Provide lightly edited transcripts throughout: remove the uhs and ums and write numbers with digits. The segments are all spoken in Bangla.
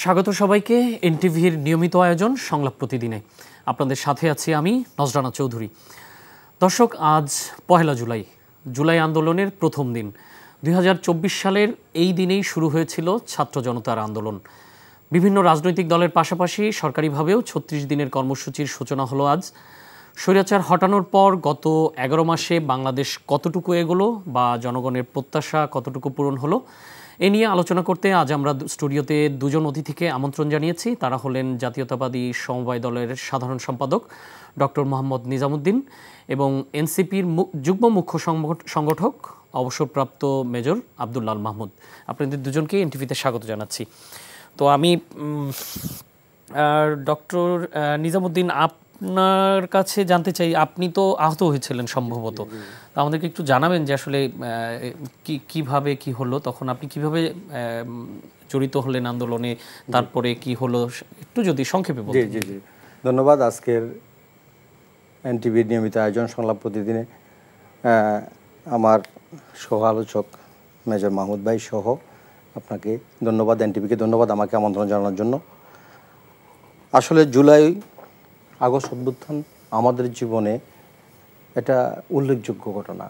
স্বাগত সবাইকে এনটিভির নিয়মিত আয়োজন সংলাপ প্রতিদিনে। আপনাদের সাথে আছি আমি নজরানা চৌধুরী। দর্শক, আজ পহেলা জুলাই, জুলাই আন্দোলনের প্রথম দিন। 2024 সালের এই দিনেই শুরু হয়েছিল ছাত্র জনতার আন্দোলন। বিভিন্ন রাজনৈতিক দলের পাশাপাশি সরকারিভাবেও 36 দিনের কর্মসূচির সূচনা হলো আজ। স্বৈরাচার হটানোর পর গত 11 মাসে বাংলাদেশ কতটুকু এগোলো বা জনগণের প্রত্যাশা কতটুকু পূরণ হলো, এ নিয়ে আলোচনা করতে আজ আমরা স্টুডিওতে দুজন অতিথিকে আমন্ত্রণ জানিয়েছি। তারা হলেন জাতীয়তাবাদী সমবায় দলের সাধারণ সম্পাদক ডক্টর মোহাম্মদ নিজামুদ্দিন এবং এনসিপির যুগ্ম মুখ্য সংগঠক অবসরপ্রাপ্ত মেজর আব্দুল্লাল মাহমুদ। আপনাদের দুজনকে এনটিভিতে স্বাগত জানাচ্ছি। তো আমি ডক্টর নিজামুদ্দিন, আপনার কাছে জানতে চাই, আপনি তো আহত হয়েছিলেন সম্ভবত, আমাদেরকে একটু জানাবেন যে আসলে কিভাবে কি হলো, তখন আপনি কিভাবে জড়িত হলেন আন্দোলনে, তারপরে কি হলো একটু যদি সংক্ষেপে বলেন। জি জি, ধন্যবাদ। আজকের এনটিভির নিয়মিত আয়োজন সংলাপ প্রতিদিনে আমার সহ আলোচক মেজর মাহমুদ ভাই সহ আপনাকে ধন্যবাদ, এনটিভিকে ধন্যবাদ আমাকে আমন্ত্রণ জানানোর জন্য। আসলে জুলাই আগস্ট অভ্যুত্থান আমাদের জীবনে এটা উল্লেখযোগ্য ঘটনা।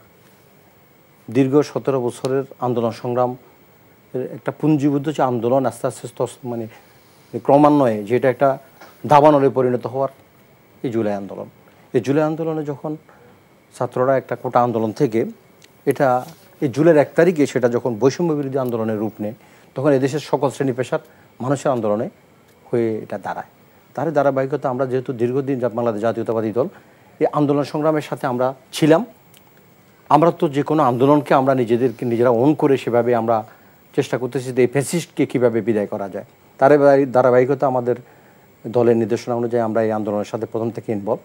দীর্ঘ 17 বছরের আন্দোলন সংগ্রাম একটা পুঞ্জীবদ্ধ যে আন্দোলন, আস্তে আস্তে মানে ক্রমান্বয়ে যেটা একটা দাবানলে পরিণত হওয়ার এই জুলাই আন্দোলন। এই জুলাই আন্দোলনে যখন ছাত্ররা একটা কোটা আন্দোলন থেকে এটা এই জুলাইয়ের 1 তারিখে সেটা যখন বৈষম্য বিরোধী আন্দোলনের রূপ নেয়, তখন এদেশের সকল শ্রেণী পেশার মানুষের আন্দোলনে হয়ে এটা দাঁড়ায়। তার ধারাবাহিকতা আমরা যেহেতু দীর্ঘদিন বাংলাদেশ জাতীয়তাবাদী দল এই আন্দোলন সংগ্রামের সাথে আমরা ছিলাম। আমরা তো যে কোনো আন্দোলনকে আমরা নিজেরা ওন করে সেভাবে আমরা চেষ্টা করতেছি যে এই ফ্যাসিস্টকে কীভাবে বিদায় করা যায়। তার ধারাবাহিকতা আমাদের দলের নির্দেশনা অনুযায়ী আমরা এই আন্দোলনের সাথে প্রথম থেকে ইনভলভ।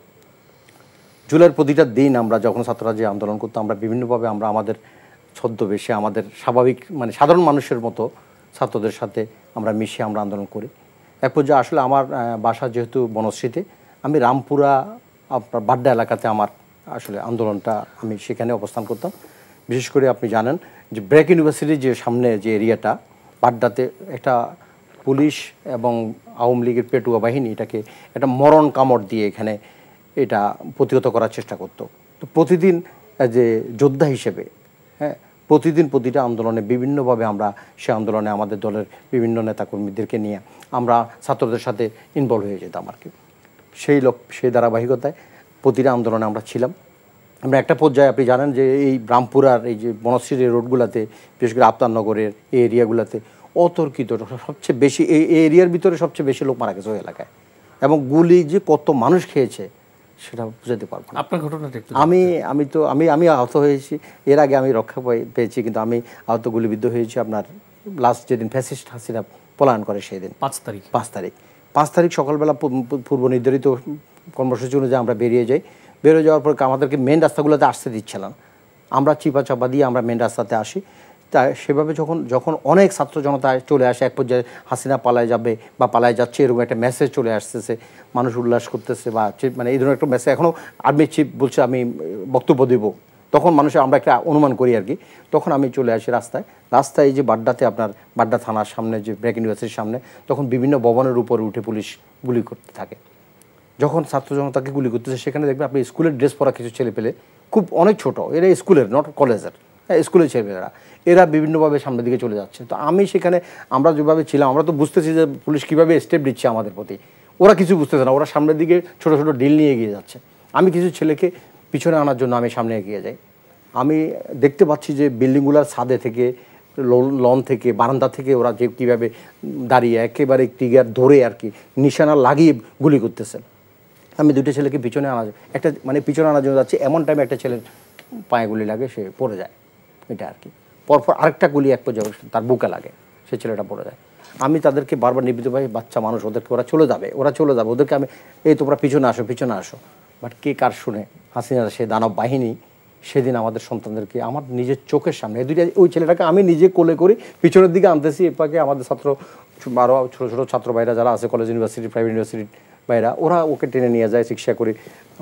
জুলাইয়ের প্রতিটা দিন আমরা যখন ছাত্ররা যে আন্দোলন করতাম, আমরা বিভিন্নভাবে আমরা আমাদের ছদ্মবেশে আমাদের স্বাভাবিক মানে সাধারণ মানুষের মতো ছাত্রদের সাথে আমরা মিশে আমরা আন্দোলন করি। এক পর্যায়ে আসলে আমার বাসা যেহেতু বনশ্রীতে, আমি রামপুরা আপনার বাড্ডা এলাকাতে আমার আসলে আন্দোলনটা আমি সেখানে অবস্থান করতাম। বিশেষ করে আপনি জানেন যে ব্র্যাক ইউনিভার্সিটির যে সামনে যে এরিয়াটা বাড্ডাতে একটা পুলিশ এবং আওয়ামী লীগের পেটুয়া বাহিনী এটাকে একটা মরণ কামড় দিয়ে এখানে এটা প্রতিহত করার চেষ্টা করতো। তো প্রতিদিন যে যোদ্ধা হিসেবে প্রতিদিন প্রতিটা আন্দোলনে বিভিন্নভাবে আমরা সে আন্দোলনে আমাদের দলের বিভিন্ন নেতাকর্মীদেরকে নিয়ে আমরা ছাত্রদের সাথে ইনভলভ হয়ে যেতাম আর কি। সেই ধারাবাহিকতায় প্রতিটা আন্দোলনে আমরা ছিলাম। আমরা একটা পর্যায়ে আপনি জানেন যে এই রামপুরার এই যে বনশ্রীর রোডগুলোতে, বিশেষ করে আফতারনগরের এই এরিয়াগুলোতে অতর্কিত সবচেয়ে বেশি এই এরিয়ার ভিতরে সবচেয়ে বেশি লোক মারা গেছে ওই এলাকায়, এবং গুলি যে কত মানুষ খেয়েছে সেটা বুঝাতে পারবো না। আপনার ঘটনাটা একটু আমি আহত হয়েছি, এর আগে আমি রক্ষা পেয়েছি, কিন্তু আমি আহত গুলিবিদ্ধ হয়েছি আপনার লাস্ট যেদিন ফ্যাসিস্ট হাসিনা পলায়ন করে সেই দিন 5 তারিখ সকালবেলা পূর্ব নির্ধারিত কর্মসূচি অনুযায়ী আমরা বেরিয়ে যাওয়ার পর আমাদেরকে মেন রাস্তাগুলোতে আসতে দিচ্ছিল না। আমরা চিপা চাপা দিয়ে আমরা মেন রাস্তাতে আসি। তা সেভাবে যখন অনেক ছাত্র জনতা চলে আসে, এক পর্যায়ে হাসিনা পালায় যাবে বা পালায় যাচ্ছে এরকম একটা মেসেজ চলে আসতেছে, মানুষ উল্লাস করতেছে বা মানে এই ধরনের একটা মেসেজ, এখনও আর্মি চিফ বলছে আমি বক্তব্য দেব, তখন মানুষের আমরা একটা অনুমান করি আর কি। তখন আমি চলে আসি রাস্তায় যে বাড্ডাতে আপনার বাড্ডা থানার সামনে যে ব্র্যাক ইউনিভার্সিটির সামনে, তখন বিভিন্ন ভবনের উপরে উঠে পুলিশ গুলি করতে থাকে। যখন ছাত্র জনতাকে গুলি করতেছে সেখানে দেখবেন আপনি স্কুলের ড্রেস পরা কিছু ছেলে পেলে, খুব অনেক ছোট, এরা স্কুলের নট কলেজের, স্কুলের ছেলেমেয়েরা, এরা বিভিন্নভাবে সামনের দিকে চলে যাচ্ছে। তো আমি সেখানে আমরা যেভাবে ছিলাম, আমরা তো বুঝতেছি যে পুলিশ কীভাবে স্টেপ দিচ্ছে আমাদের প্রতি, ওরা কিছু বুঝতেছে না, ওরা সামনের দিকে ছোটো ছোটো ডিল নিয়ে এগিয়ে যাচ্ছে। আমি কিছু ছেলেকে পিছনে আনার জন্য আমি সামনে এগিয়ে যাই। আমি দেখতে পাচ্ছি যে বিল্ডিংগুলোর ছাদে থেকে, লন থেকে, বারান্দা থেকে ওরা যে কীভাবে দাঁড়িয়ে একেবারে টিগার ধরে আর কি নিশানা লাগিয়ে গুলি করতেছে। আমি দুটো ছেলেকে পিছনে আনার জন্য যাচ্ছি, এমন টাইমে একটা ছেলের পায়ে গুলি লাগে, সে পড়ে যায়। এটা আর কি পরপর আরেকটা গুলি এক পর্যায়ে তার বুকে লাগে, সে ছেলেটা পড়ে যায়। আমি তাদেরকে বারবার নিবৃত্ত ভাই, বাচ্চা মানুষ, ওদেরকে ওরা চলে যাবে, ওদেরকে আমি এই তোমরা পিছনে আসো। বাট কে কার শুনে? হাসিনার সে দানব বাহিনী সেদিন আমাদের সন্তানদেরকে আমার নিজের চোখের সামনে ওই ছেলেটাকে আমি নিজে কোলে করি পিছনের দিকে আনতেছি, এপাকে আমাদের আরও ছোটো ছোটো ছাত্র ভাইরা যারা আছে কলেজ ইউনিভার্সিটি প্রাইভেট ইউনিভার্সিটির ভাইরা, ওরা ওকে টেনে নিয়ে যায়, চিকিৎসা করে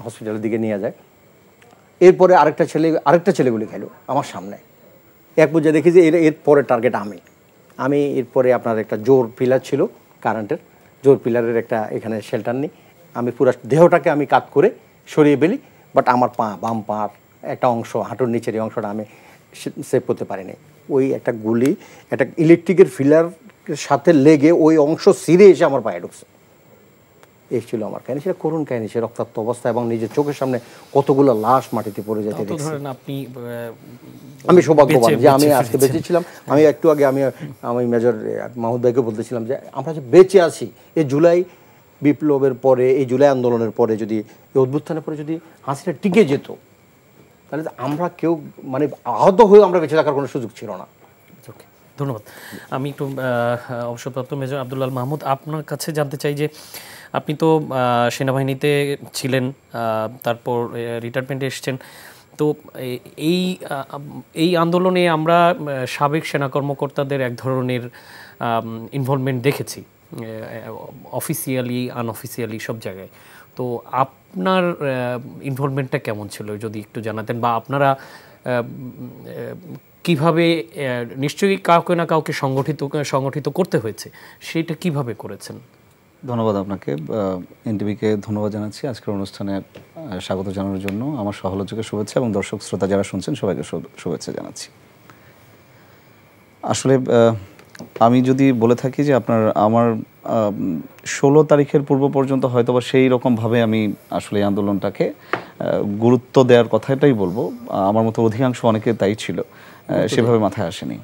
হসপিটালের দিকে নিয়ে যায়। এরপরে আরেকটা ছেলেগুলি খেলো আমার সামনে। এক পর্যায়ে দেখি যে এর পরে টার্গেট আমি এরপরে আপনার একটা জোর পিলার ছিল, কারেন্টের জোর পিলারের একটা এখানে শেল্টার নেই, আমি পুরো দেহটাকে আমি কাত করে সরিয়ে ফেলি, বাট আমার বাম পার একটা অংশ, হাঁটুর নিচের এই অংশটা আমি সেভ করতে পারিনি। ওই একটা গুলি একটা ইলেকট্রিকের ফিলার সাথে লেগে ওই অংশ ছিঁড়ে এসে আমার পায়ে ঢুকছে। এই ছিল আমার কাহিনী, সেটা করুণ কাহিনী, সে রক্তাক্ত অবস্থা এবং নিজের চোখের সামনে কতগুলো লাশ মাটিতে পড়ে যেতে দেখছি। আমি সৌভাগ্যবান যে আমি আজকে বেঁচে ছিলাম। আমি একটু আগে আমি মেজর মাহমুদ ভাইকে বলতেছিলাম যে আমরা যে বেঁচে আছি, এই জুলাই বিপ্লবের পরে, এই জুলাই আন্দোলনের পরে, যদি এই অভ্যুত্থানের পরে যদি হাসিটা টিকে যেত, তাহলে আমরা কেউ মানে আহত হয়ে আমরা বেঁচে থাকার কোনো সুযোগ ছিল না। ধন্যবাদ। আমি একটু অবসরপ্রাপ্ত মেজর আব্দুল্লাহ মাহমুদ, আপনার কাছে জানতে চাই যে আপনি তো সেনাবাহিনীতে ছিলেন, তারপর রিটায়ারমেন্টে এসছেন, তো এই আন্দোলনে আমরা সাবেক সেনা কর্মকর্তাদের এক ধরনের ইনভলভমেন্ট দেখেছি, অফিসিয়ালি আনঅফিসিয়ালি সব জায়গায়। তো আপনার ইনভলভমেন্টটা কেমন ছিল যদি একটু জানাতেন, বা আপনারা কিভাবে, নিশ্চয়ই কাউকে না কাউকে সংগঠিত করতে হয়েছে, সেটা কিভাবে করেছেন? ধন্যবাদ আপনাকে, এনটিভিকে ধন্যবাদ জানাচ্ছি আজকের অনুষ্ঠানে স্বাগত জানানোর জন্য। আমার সহালোচকের শুভেচ্ছা এবং দর্শক শ্রোতা যারা শুনছেন সবাইকে শুভেচ্ছা জানাচ্ছি। আসলে আমি যদি বলে থাকি যে আমার 16 তারিখের পূর্ব পর্যন্ত হয়তো বা সেই রকমভাবে আমি আসলে এই আন্দোলনটাকে গুরুত্ব দেওয়ার কথাটাই বলবো, আমার মতো অধিকাংশ অনেকে তাই ছিল, সেভাবে মাথায় আসেনি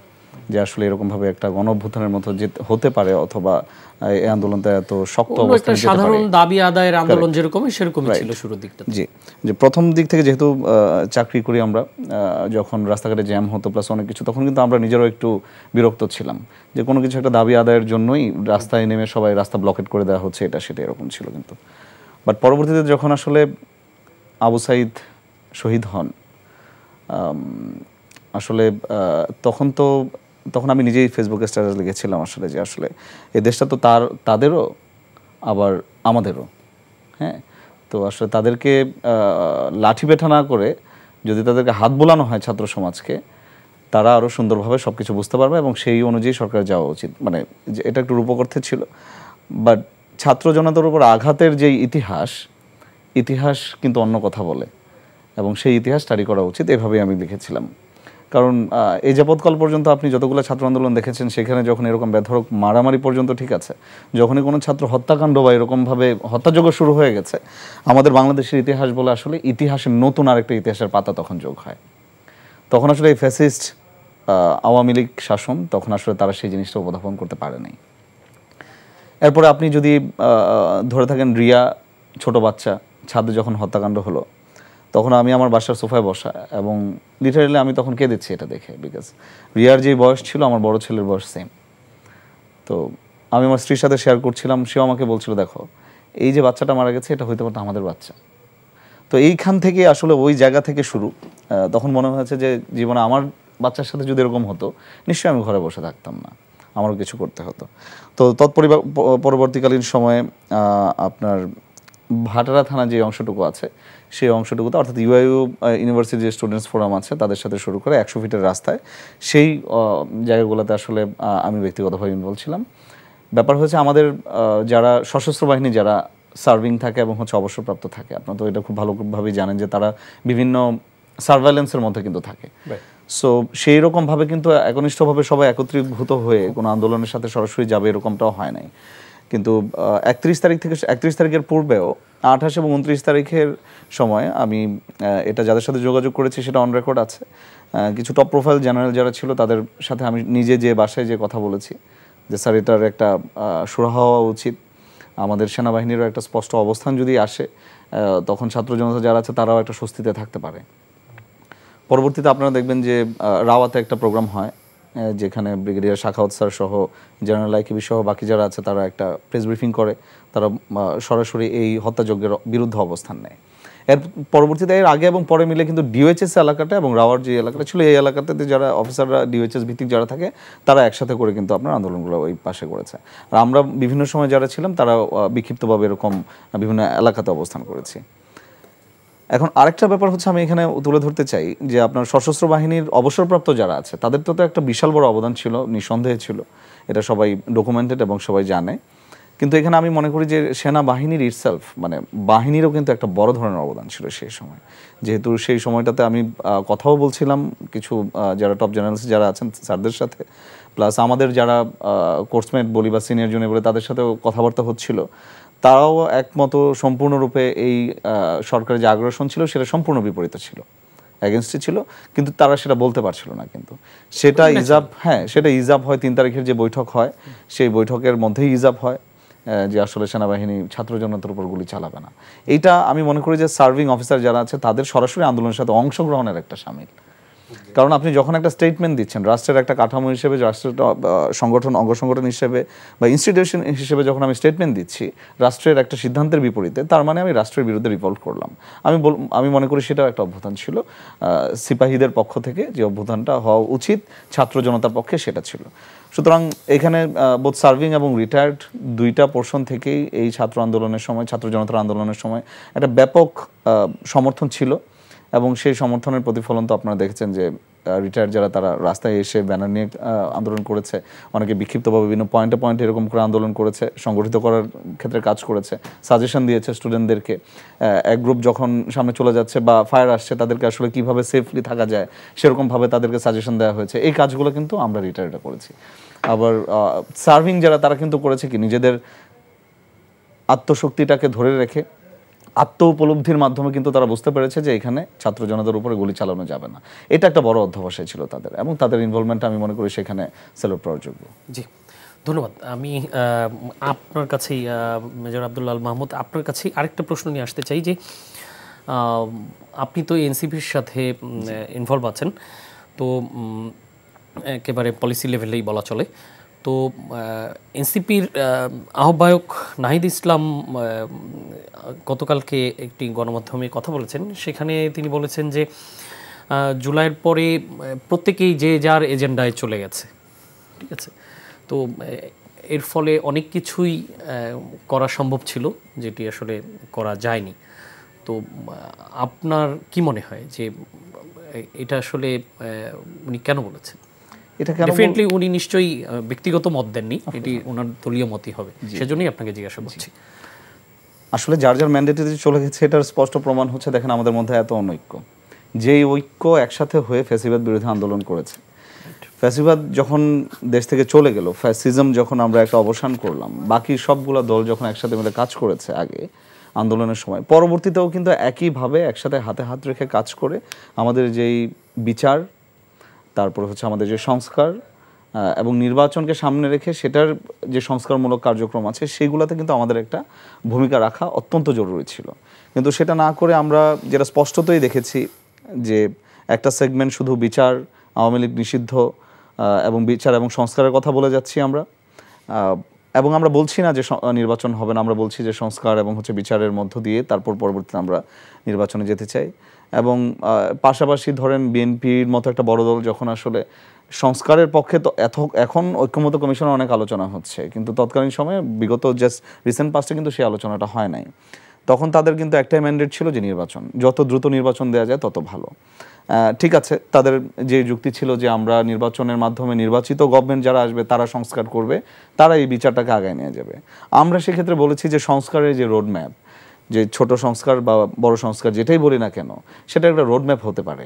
যে আসলে এরকমভাবে একটা গণঅভ্যুত্থানের মতো যে হতে পারে, অথবা এই আন্দোলনটা এত শক্ত অবস্থায় যেতে পারে। সাধারণ দাবি আদায়ের আন্দোলন যেরকম সেরকমই ছিল শুরুর দিকটা। জি, যে প্রথম দিক থেকে যেহেতু চাকরি করি আমরা, যখন রাস্তাঘাটে জ্যাম হতো প্লাস অনেক কিছু, তখন কিন্তু আমরা নিজেরাও একটু বিরক্ত ছিলাম যে কোনো কিছু একটা দাবি আদায়ের জন্যই রাস্তায় নেমে সবাই রাস্তা ব্লকেট করে দেওয়া হচ্ছে, এটা সেটা এরকম ছিল। কিন্তু বাট পরবর্তীতে যখন আসলে আবু সাঈদ শহীদ হন, আসলে তখন আমি নিজেই ফেসবুকে স্ট্যাটাস লিখেছিলাম আসলে যে আসলে এই দেশটা তো তাদেরও আবার আমাদেরও। হ্যাঁ, তো আসলে তাদেরকে লাঠি পেঠা না করে যদি তাদেরকে হাত বোলানো হয় ছাত্র সমাজকে, তারা আরও সুন্দরভাবে সব কিছু বুঝতে পারবে এবং সেই অনুযায়ী সরকার যাওয়া উচিত। মানে এটা একটু রূপকর্থে ছিল, বাট ছাত্র জনতার উপর আঘাতের যেই ইতিহাস কিন্তু অন্য কথা বলে এবং সেই ইতিহাস স্টাডি করা উচিত, এভাবেই আমি লিখেছিলাম। কারণ এই যাবৎকাল পর্যন্ত আপনি যতগুলো ছাত্র আন্দোলন দেখেছেন, সেখানে যখন এরকম বেধড়ক মারামারি পর্যন্ত ঠিক আছে, যখনই কোনো ছাত্র হত্যাকাণ্ড বা এরকমভাবে হত্যাযজ্ঞ শুরু হয়ে গেছে, আমাদের বাংলাদেশের ইতিহাস বলে আসলে ইতিহাসের নতুন আরেকটা ইতিহাসের পাতা তখন যোগ হয়। তখন আসলে এই ফ্যাসিস্ট আওয়ামী লীগ শাসন, তখন আসলে তারা সেই জিনিসটা উপস্থাপন করতে পারে নাই। এরপরে আপনি যদি ধরে থাকেন রিয়া, ছোট বাচ্চা, ছাদে যখন হত্যাকাণ্ড হলো, তখন আমি আমার বাসার সোফায় বসা এবং লিটারেলি আমি তখন কেঁদেছি এটা দেখে, বিকজ রিয়ার যে বয়স ছিল আমার বড় ছেলের বয়স সেম। তো আমি আমার স্ত্রীর সাথে শেয়ার করছিলাম, সেও আমাকে বলছিল দেখো এই যে বাচ্চাটা মারা গেছে, এটা হইতে পারতো আমাদের বাচ্চা। তো এইখান থেকে আসলে ওই জায়গা থেকে শুরু। তখন মনে হয়েছে যে জীবনে আমার বাচ্চার সাথে যদি এরকম হতো, নিশ্চয়ই আমি ঘরে বসে থাকতাম না, আমারও কিছু করতে হতো। তো পরবর্তীকালীন সময়ে আপনার ভাটারা থানা যে অংশটুকু আছে, সেই অংশটুকুতে অর্থাৎ ইউআইইউ ইউনিভার্সিটি যে স্টুডেন্টস ফোরাম আছে তাদের সাথে শুরু করে 100 ফিটের রাস্তায়, সেই জায়গাগুলোতে আসলে আমি ব্যক্তিগতভাবে ইনভলভ ছিলাম। ব্যাপার হচ্ছে আমাদের যারা সশস্ত্র বাহিনী যারা সার্ভিং থাকে এবং হচ্ছে অবসরপ্রাপ্ত থাকে, আপনারা তো এটা খুব ভালোভাবেই জানেন যে তারা বিভিন্ন সার্ভাইলেন্সের মধ্যে কিন্তু থাকে। সো সেই রকমভাবে কিন্তু একনিষ্ঠভাবে সবাই একত্রীভূত হয়ে কোনো আন্দোলনের সাথে সরাসরি যাবে এরকমটাও হয় নাই। কিন্তু 31 তারিখের পূর্বেও 28 এবং 29 তারিখের সময় আমি এটা যাদের সাথে যোগাযোগ করেছি সেটা অন রেকর্ড আছে। কিছু টপ প্রোফাইল জেনারেল যারা ছিল তাদের সাথে আমি নিজে যে বাসায় যে কথা বলেছি যে স্যার এটার একটা সুরাহা হওয়া উচিত, আমাদের সেনাবাহিনীরও একটা স্পষ্ট অবস্থান যদি আসে, তখন ছাত্র জনতা যারা আছে তারাও একটা স্বস্তিতে থাকতে পারে। পরবর্তীতে আপনারা দেখবেন যে রাওয়াতে একটা প্রোগ্রাম হয়, যেখানে ব্রিগেডিয়ার শাখাওয়াত স্যার সহ জেনারেল আইকিবি সহ বাকি যারা আছে তারা একটা প্রেস ব্রিফিং করে, তারা সরাসরি এই হত্যাযজ্ঞের বিরুদ্ধে অবস্থান নেয়। এর পরবর্তীতে এর আগে এবং পরে মিলে কিন্তু ডিওএইচএস এলাকাটা এবং রাওয়ার যে এলাকাটা ছিল, এই এলাকাটাতে যারা অফিসাররা ডিওএইচএস ভিত্তিক যারা থাকে তারা একসাথে করে কিন্তু আপনার আন্দোলনগুলো ওই পাশে করেছে। আর আমরা বিভিন্ন সময় যারা ছিলাম তারা বিক্ষিপ্তভাবে এরকম বিভিন্ন এলাকাতে অবস্থান করেছি। এখন আরেকটা ব্যাপার হচ্ছে আমি এখানে তুলে ধরতে চাই যে আপনার সশস্ত্র বাহিনীর অবসরপ্রাপ্ত যারা আছে তাদের তো একটা বিশাল বড় অবদান ছিল, নিঃসন্দেহে ছিল, এটা সবাই ডকুমেন্টেড এবং সবাই জানে। কিন্তু এখানে আমি মনে করি যে সেনাবাহিনীর ইটসেলফ মানে বাহিনীরও কিন্তু একটা বড় ধরনের অবদান ছিল সেই সময়, যেহেতু সেই সময়টাতে আমি কথাও বলছিলাম কিছু যারা টপ জার্নালিস্ট যারা আছেন স্যারদের সাথে, প্লাস আমাদের যারা কোর্সমেট বলি বা সিনিয়র জুনিয়র বলে তাদের সাথেও কথাবার্তা হচ্ছিল, তারাও একমত সম্পূর্ণরূপে এই সরকারের যে আগ্রাসন ছিল সেটা সম্পূর্ণ বিপরীত ছিল, অ্যাগেনস্টে ছিল, কিন্তু তারা সেটা বলতে পারছিল না। কিন্তু সেটা ইজাব, হ্যাঁ সেটা ইজাব হয় 3 তারিখের যে বৈঠক হয় সেই বৈঠকের মধ্যেই ইজাব হয় যে আসলে সেনাবাহিনী ছাত্র জনতার উপর গুলি চালাবে না। এইটা আমি মনে করি যে সার্ভিং অফিসার যারা আছে তাদের সরাসরি আন্দোলনের সাথে অংশগ্রহণের একটা শামিল। কারণ আপনি যখন একটা স্টেটমেন্ট দিচ্ছেন রাষ্ট্রের একটা কাঠামো হিসেবে, রাষ্ট্রের সংগঠন অঙ্গ সংগঠন হিসেবে বা ইনস্টিটিউশন হিসেবে যখন আমি স্টেটমেন্ট দিচ্ছি রাষ্ট্রের একটা সিদ্ধান্তের বিপরীতে, তার মানে আমি রাষ্ট্রের বিরুদ্ধে রিভল্ট করলাম। আমি মনে করি সেটাও একটা অভ্যুত্থান ছিল সিপাহীদের পক্ষ থেকে, যে অভ্যুত্থানটা হওয়া উচিত ছাত্র জনতার পক্ষে সেটা ছিল। সুতরাং এখানে বোথ সার্ভিং এবং রিটায়ার্ড দুইটা পোর্শন থেকেই এই ছাত্র আন্দোলনের সময়, ছাত্র জনতার আন্দোলনের সময় একটা ব্যাপক সমর্থন ছিল, এবং সেই সমর্থনের প্রতিফলন তো আপনারা দেখেছেন যে রিটায়ার্ড যারা তারা রাস্তায় এসে ব্যানার নিয়ে আন্দোলন করেছে, অনেকে বিক্ষিপ্তভাবে বিভিন্ন পয়েন্টে পয়েন্টে এরকম করে আন্দোলন করেছে, সংগঠিত করার ক্ষেত্রে কাজ করেছে, সাজেশন দিয়েছে স্টুডেন্টদেরকে। এক গ্রুপ যখন সামনে চলে যাচ্ছে বা ফায়ার আসছে তাদেরকে আসলে কিভাবে সেফলি থাকা যায় সেরকমভাবে তাদেরকে সাজেশন দেওয়া হয়েছে। এই কাজগুলো কিন্তু আমরা রিটায়ার্ডে করেছি। আবার সার্ভিং যারা তারা কিন্তু করেছে কি নিজেদের আত্মশক্তিটাকে ধরে রেখে আত্ম উপলব্ধির মাধ্যমে কিন্তু তারা বুঝতে পেরেছে যে এখানে ছাত্র জনতার উপরে গুলি চালানো যাবে না। এটা একটা বড় অধ্যবসায় ছিল তাদের, এবং তাদের ইনভলভমেন্ট আমি মনে করি সেখানে সেলুট পাওয়ার যোগ্য। জি, ধন্যবাদ। আমি আপনার কাছেই মেজর আব্দুল্লাহ আল মাহমুদ, আপনার কাছেই আরেকটা প্রশ্ন নিয়ে আসতে চাই যে আপনি তো এনসিপির সাথে ইনভলভ আছেন, তো একেবারে পলিসি লেভেলেই বলা চলে। তো এনসিপির আহ্বায়ক নাহিদ ইসলাম গতকালকে একটি গণমাধ্যমে কথা বলেছেন, সেখানে তিনি বলেছেন যে জুলাইয়ের পরে প্রত্যেকেই যে যার এজেন্ডায় চলে গেছে, ঠিক আছে। তো এর ফলে অনেক কিছুই করা সম্ভব ছিল যেটি আসলে করা যায়নি। তো আপনার কি মনে হয় যে এটা আসলে উনি কেন বলেছেন? ডেফিনেটলি উনি নিশ্চয়ই ব্যক্তিগত মত দেননি, এটি ওনার দলীয় মতই হবে, সেজন্যই আপনাকে জিজ্ঞাসা করছি। আসলে যার যার ম্যান্ডেটে চলে গেছে এটার স্পষ্ট প্রমাণ হচ্ছে দেখেন আমাদের মধ্যে এত অনৈক্য, যেই ঐক্য একসাথে হয়ে ফ্যাসিবাদ বিরোধী আন্দোলন করেছে। ফ্যাসিবাদ যখন দেশ থেকে চলে গেল, ফ্যাসিজম যখন আমরা একটা অবসান করলাম, বাকি সবগুলা দল যখন একসাথে মিলে কাজ করেছে আগে আন্দোলনের সময়, পরবর্তীতেও কিন্তু একইভাবে একসাথে হাতে হাত রেখে কাজ করে আমাদের যেই বিচার, তারপর হচ্ছে আমাদের যে সংস্কার এবং নির্বাচনকে সামনে রেখে সেটার যে সংস্কারমূলক কার্যক্রম আছে সেইগুলোতে কিন্তু আমাদের একটা ভূমিকা রাখা অত্যন্ত জরুরি ছিল। কিন্তু সেটা না করে আমরা যেটা স্পষ্টতই দেখেছি যে একটা সেগমেন্ট শুধু বিচার, আওয়ামী লীগ নিষিদ্ধ এবং বিচার এবং সংস্কারের কথা বলে যাচ্ছি আমরা, এবং আমরা বলছি না যে নির্বাচন হবে না, আমরা বলছি যে সংস্কার এবং হচ্ছে বিচারের মধ্য দিয়ে তারপর পরবর্তীতে আমরা নির্বাচনে যেতে চাই। এবং পাশাপাশি ধরেন বিএনপির মতো একটা বড় দল যখন আসলে সংস্কারের পক্ষে, তো এখন ঐক্যমত্য কমিশনে অনেক আলোচনা হচ্ছে, কিন্তু তৎকালীন সময়ে বিগত জাস্ট রিসেন্ট পাস্টে কিন্তু সেই আলোচনাটা হয় নাই। তখন তাদের কিন্তু একটাই ম্যান্ডেট ছিল যে নির্বাচন, যত দ্রুত নির্বাচন দেওয়া যায় তত ভালো। ঠিক আছে, তাদের যে যুক্তি ছিল যে আমরা নির্বাচনের মাধ্যমে নির্বাচিত গভর্নমেন্ট যারা আসবে তারা সংস্কার করবে, তারা এই বিচারটাকে আগায় নিয়ে যাবে। আমরা সেক্ষেত্রে বলেছি যে সংস্কারের যে রোডম্যাপ, যে ছোট সংস্কার বা বড় সংস্কার যেটাই বলি না কেন, সেটা একটা রোডম্যাপ হতে পারে।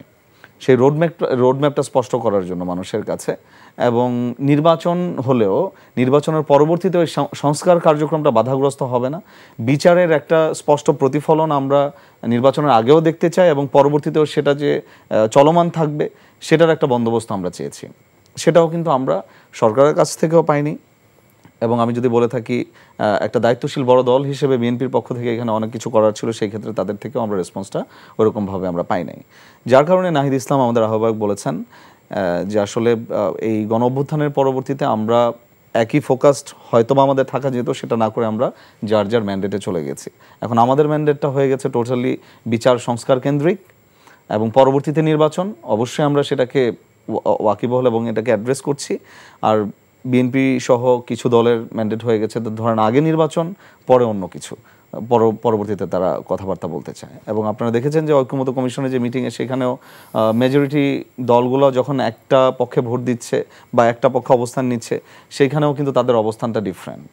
সেই রোডম্যাপটা স্পষ্ট করার জন্য মানুষের কাছে, এবং নির্বাচন হলেও নির্বাচনের পরবর্তীতে ওই সংস্কার কার্যক্রমটা বাধাগ্রস্ত হবে না, বিচারের একটা স্পষ্ট প্রতিফলন আমরা নির্বাচনের আগেও দেখতে চাই, এবং পরবর্তীতেও সেটা যে চলমান থাকবে সেটার একটা বন্দোবস্ত আমরা চেয়েছি। সেটাও কিন্তু আমরা সরকারের কাছ থেকেও পাইনি, এবং আমি যদি বলে থাকি একটা দায়িত্বশীল বড় দল হিসেবে বিএনপির পক্ষ থেকে এখানে অনেক কিছু করার ছিল, সেই ক্ষেত্রে তাদের থেকেও আমরা রেসপন্সটা ওরকমভাবে আমরা পাই নাই। যার কারণে নাহিদ ইসলাম আমাদের আহ্বায়ক বলেছেন যে আসলে এই গণ অভ্যুত্থানের পরবর্তীতে আমরা একই ফোকাসড হয়তোবা আমাদের থাকা যেত, সেটা না করে আমরা যার যার ম্যান্ডেটে চলে গেছি। এখন আমাদের ম্যান্ডেটটা হয়ে গেছে টোটালি বিচার সংস্কার কেন্দ্রিক, এবং পরবর্তীতে নির্বাচন অবশ্যই আমরা সেটাকে ওয়াকিবহল এবং এটাকে অ্যাড্রেস করছি। আর বিএনপি সহ কিছু দলের ম্যান্ডেট হয়ে গেছে ধরেন আগে নির্বাচন পরে অন্য কিছু, পরবর্তীতে তারা কথাবার্তা বলতে চায়। এবং আপনারা দেখেছেন যে ঐক্যমত্য কমিশনের যে মিটিংয়ে সেখানেও মেজরিটি দলগুলো যখন একটা পক্ষে ভোট দিচ্ছে বা একটা পক্ষে অবস্থান নিচ্ছে, সেইখানেও কিন্তু তাদের অবস্থানটা ডিফারেন্ট।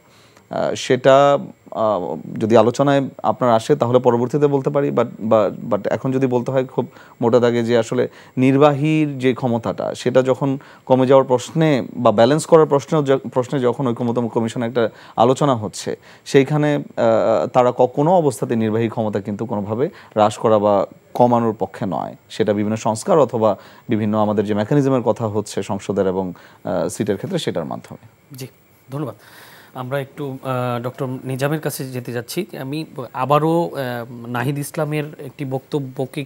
সেটা যদি আলোচনায় আপনার আসে তাহলে পরবর্তীতে বলতে পারি, বাট এখন যদি বলতে হয় খুব মোটা দাগে যে আসলে নির্বাহীর যে ক্ষমতাটা সেটা যখন কমে যাওয়ার প্রশ্নে বা ব্যালেন্স করার প্রশ্নে যখন ঐকমত্য কমিশনে একটা আলোচনা হচ্ছে, সেইখানে তারা কোনো অবস্থাতে নির্বাহী ক্ষমতা কিন্তু কোনোভাবে হ্রাস করা বা কমানোর পক্ষে নয়, সেটা বিভিন্ন সংস্কার অথবা বিভিন্ন আমাদের যে মেকানিজমের কথা হচ্ছে সংসদের এবং সিটের ক্ষেত্রে সেটার মাধ্যমে। জি, ধন্যবাদ। আমরা একটু ডক্টর নিজামের কাছে যেতে যাচ্ছি। আমি আবারও নাহিদ ইসলামের একটি বক্তব্যকে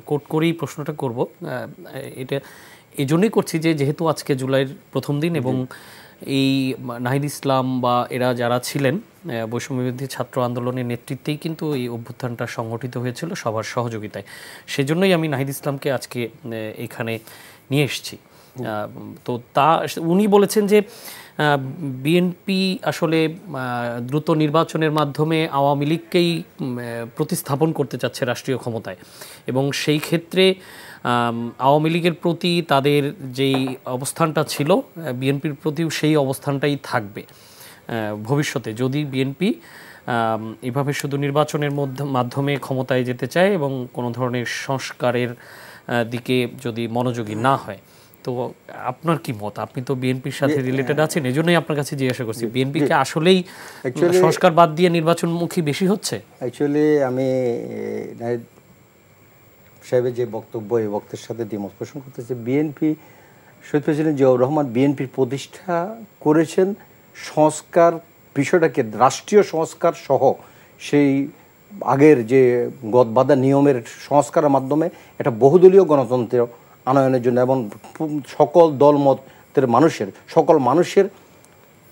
কোট করেই প্রশ্নটা করব। এটা এই জন্যই করছি যেহেতু আজকে জুলাইয়ের প্রথম দিন এবং এই নাহিদ ইসলাম বা এরা যারা ছিলেন বৈষম্যবিরোধী ছাত্র আন্দোলনের নেতৃত্বেই কিন্তু এই অভ্যুত্থানটা সংগঠিত হয়েছিল সবার সহযোগিতায়। সেজন্যই আমি নাহিদ ইসলামকে আজকে এখানে নিয়ে এসেছি। তো উনি বলেছেন যে বিএনপি আসলে দ্রুত নির্বাচনের মাধ্যমে আওয়ামী লীগকেই প্রতিস্থাপন করতে চাচ্ছে রাষ্ট্রীয় ক্ষমতায়, এবং সেই ক্ষেত্রে আওয়ামী লীগের প্রতি তাদের যেই অবস্থানটা ছিল বিএনপির প্রতিও সেই অবস্থানটাই থাকবে ভবিষ্যতে, যদি বিএনপি এভাবে শুধু নির্বাচনের মাধ্যমে ক্ষমতায় যেতে চায় এবং কোনো ধরনের সংস্কারের দিকে যদি মনোযোগী না হয়। তো আপনার কি মত? আপনি তো বিএনপির সাথে রিলেটেড আছেন, এজন্যই আপনার কাছে জিজ্ঞাসা করছি, বিএনপি কি আসলেই সংস্কার বাদ দিয়ে নির্বাচনমুখী বেশি হচ্ছে? অ্যাকচুয়ালি আমি নাহিদ সাহেবের যে বক্তব্য, এই বক্তব্যের সাথে দ্বিমত পোষণ করতেছি। বিএনপি, শহীদ প্রেসিডেন্ট জিয়াউর রহমান বিএনপির প্রতিষ্ঠা করেছেন সংস্কার বিষয়টাকে, রাষ্ট্রীয় সংস্কার সহ সেই আগের যে গদবাঁধা নিয়মের সংস্কারের মাধ্যমে একটা বহুদলীয় গণতন্ত্র আনয়নের জন্য এবং সকল দলমতের মানুষের, সকল মানুষের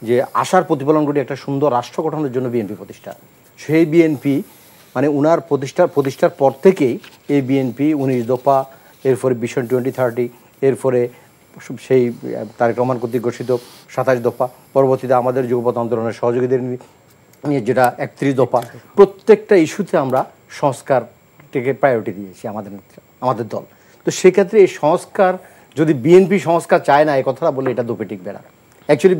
যে আশার প্রতিফলন করে একটা সুন্দর রাষ্ট্র গঠনের জন্য বিএনপি প্রতিষ্ঠা। সেই বিএনপি মানে উনার প্রতিষ্ঠার পর থেকেই এই বিএনপি 19 দফা, এরপরে ভিশন 2030, এরপরে সেই তারেক রহমান কর্তৃক ঘোষিত 27 দফা, পরবর্তীতে আমাদের যুগপৎ আন্দোলনের সহযোগীদের নিয়ে যেটা 31 দফা, প্রত্যেকটা ইস্যুতে আমরা সংস্কারটিকে প্রায়োরিটি দিয়েছি আমাদের দল। তো সেক্ষেত্রে এই সংস্কার, যদি বিএনপি সংস্কার চায় না এই কথাটা বলে এটা দুপে টিকবে না। অ্যাকচুয়ালি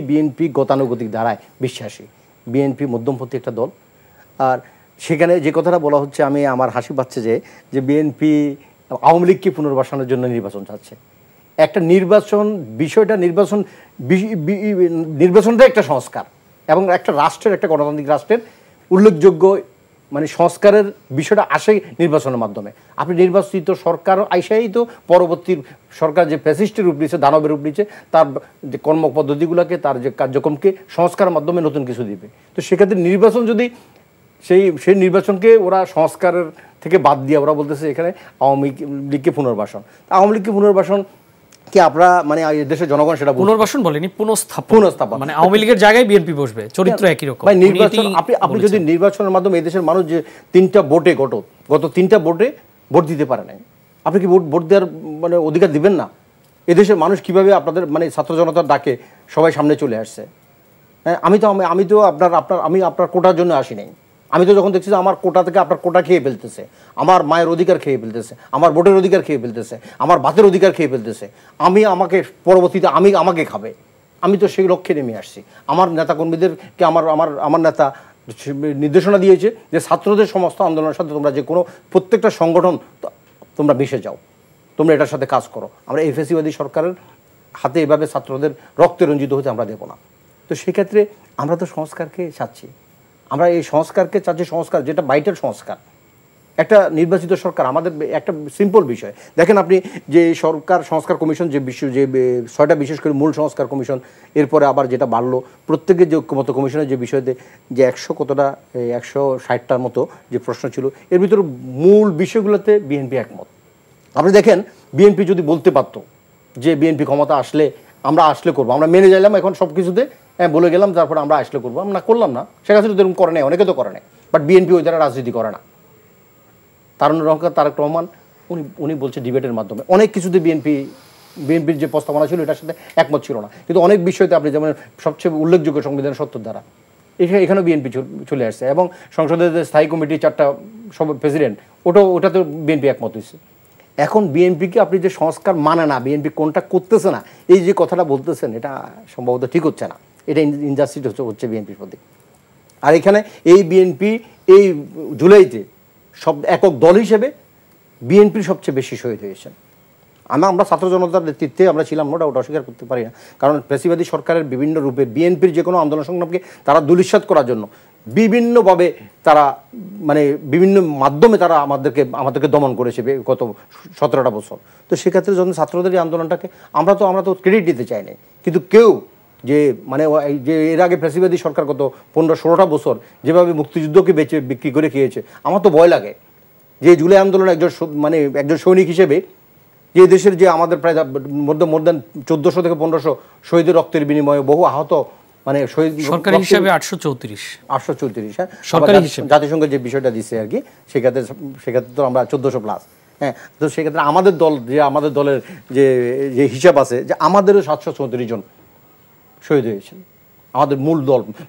বিএনপি গতানুগতিক ধারায় বিশ্বাসী, বিএনপি মধ্যমপন্থী একটা দল। আর সেখানে যে কথাটা বলা হচ্ছে, আমার হাসি পাচ্ছে যে বিএনপি আওয়ামী লীগকে পুনর্বাসনের জন্য নির্বাচন চাচ্ছে। একটা নির্বাচনটা একটা সংস্কার এবং একটা রাষ্ট্রের, একটা গণতান্ত্রিক রাষ্ট্রের উল্লেখযোগ্য মানে সংস্কারের বিষয়টা আসে নির্বাচনের মাধ্যমে। আপনি নির্বাচিত সরকার আইসাই তো পরবর্তী সরকার যে ফ্যাসিস্টের রূপ নিচ্ছে, দানবের রূপ নিচ্ছে, তার যে কর্মপদ্ধতিগুলোকে, তার যে কার্যক্রমকে সংস্কারের মাধ্যমে নতুন কিছু দিবে। তো সেক্ষেত্রে নির্বাচন যদি সেই নির্বাচনকে ওরা সংস্কারের থেকে বাদ দিয়ে ওরা বলতেছে এখানে আওয়ামী লীগকে পুনর্বাসন। আওয়ামী লীগকে পুনর্বাসন কি আপনারা মানে দেশের জনগণ সেটা পুনর্বাসন বলেনি, পুনঃস্থাপন, মানে আওয়ামী লীগের জায়গায় বিএনপি বসবে, চরিত্র একই রকম। ভাই নির্বাচন, আপনি যদি নির্বাচনের মাধ্যমে এই দেশের মানুষ যে 3টা ভোটে গত 3টা ভোটে ভোট দিতে পারে নাই, আপনি কি ভোট দেওয়ার মানে অধিকার দিবেন না? এদেশের মানুষ কিভাবে আপনাদের মানে ছাত্র জনতার ডাকে সবাই সামনে চলে আসছে। হ্যাঁ, আমি তো আপনার কোটার জন্য আসি নাই। আমি তো যখন দেখছি যে আমার কোটা থেকে আপনার কোটা খেয়ে ফেলতেছে, আমার মায়ের অধিকার খেয়ে ফেলতেছে, আমার ভোটের অধিকার খেয়ে ফেলতেছে, আমার ভাতের অধিকার খেয়ে ফেলতেছে, পরবর্তীতে আমাকে খাবে, আমি তো সেই লক্ষ্যে নেমে আসছি। আমার নেতা কর্মীদেরকে আমার নেতা নির্দেশনা দিয়েছে যে ছাত্রদের সমস্ত আন্দোলনের সাথে তোমরা যে কোনো প্রত্যেকটা সংগঠন তোমরা মিশে যাও, তোমরা এটার সাথে কাজ করো। আমরা এই ফ্যাসিবাদী সরকারের হাতে এভাবে ছাত্রদের রক্তে রঞ্জিত হতে আমরা দেবো না। তো সেক্ষেত্রে আমরা তো সংস্কারকে চাচ্ছি, আমরা এই সংস্কারকে চাচ্ছি, সংস্কার যেটা ভাইটাল সংস্কার, একটা নির্বাচিত সরকার। আমাদের একটা সিম্পল বিষয় দেখেন, আপনি যে সংস্কার কমিশন যে 6টা বিশেষ করে মূল সংস্কার কমিশন, এরপরে আবার যেটা বাড়লো প্রত্যেকের যে ঐক্যমত্য কমিশনের যে বিষয়তে যে 160টার মতো যে প্রশ্ন ছিল, এর ভিতরে মূল বিষয়গুলোতে বিএনপি একমত। আপনি দেখেন বিএনপি যদি বলতে পারতো যে বিএনপি ক্ষমতা আসলে আমরা করবো, আমরা মেনে যাইলাম এখন সব কিছুতে, বলে গেলাম, তারপরে আমরা আসলে করবো, আমরা করলাম না। শেখ হাসিনা তো এরকম করে নেই, অনেকে তো করে নেই, বাট বিএনপি ওই দ্বারা রাজনীতি করে না। তারেক রহমান উনি বলছে ডিবেটের মাধ্যমে অনেক কিছুতে বিএনপির যে প্রস্তাবনা ছিল এটার সাথে একমত ছিল না, কিন্তু অনেক বিষয়তে আপনি যেমন সবচেয়ে উল্লেখযোগ্য সংবিধান 70 ধারা, এখানেও বিএনপি চলে আসছে এবং সংসদের যে স্থায়ী কমিটি 4টা প্রেসিডেন্ট, ওটাতে বিএনপি একমত হয়েছে। এখন বিএনপিকে আপনি যে সংস্কার মানে না, বিএনপি কোনটা করতেছে না, এই যে কথাটা বলতেছেন এটা সম্ভবত ঠিক হচ্ছে না। এটা ইনজাস্টিস হচ্ছে বিএনপির প্রতি। আর এখানে এই বিএনপি এই জুলাইতে সব একক দল হিসেবে বিএনপির সবচেয়ে বেশি শহীদ হয়েছেন। আমরা ছাত্র জনতার নেতৃত্বে আমরা ছিলাম, নোটা ওটা অস্বীকার করতে পারি না, কারণ ফ্যাসিবাদী সরকারের বিভিন্ন রূপে বিএনপির যে কোনো আন্দোলন সংগ্রামকে তারা দুলিশ্বাত করার জন্য বিভিন্নভাবে তারা মানে বিভিন্ন মাধ্যমে তারা আমাদেরকে দমন করেছে গত 17টা বছর। তো সেক্ষেত্রে যখন ছাত্রদের এই আন্দোলনটাকে আমরা তো ক্রেডিট দিতে চাই না, কিন্তু কেউ যে মানে যে এর আগে ফ্যাসিবাদী সরকার গত 15-16টা বছর যেভাবে মুক্তিযুদ্ধকে বিক্রি করে খেয়েছে, আমার তো ভয় লাগে যে জুলাই আন্দোলন একজন সৈনিক হিসেবে যে দেশের যে আমাদের প্রায় মোর দেন 1400 থেকে 1500 শহীদের রক্তের বিনিময়ে বহু আহত মানে শহীদ সরকারি হিসাবে 834 হ্যাঁ জাতিসংঘ যে বিষয়টা দিচ্ছে আর কি, সেক্ষেত্রে তো আমরা 1400+। হ্যাঁ, তো সেক্ষেত্রে আমাদের দলের যে হিসাব আছে যে আমাদেরও 734 জন শহীদ হয়েছেন, আমাদের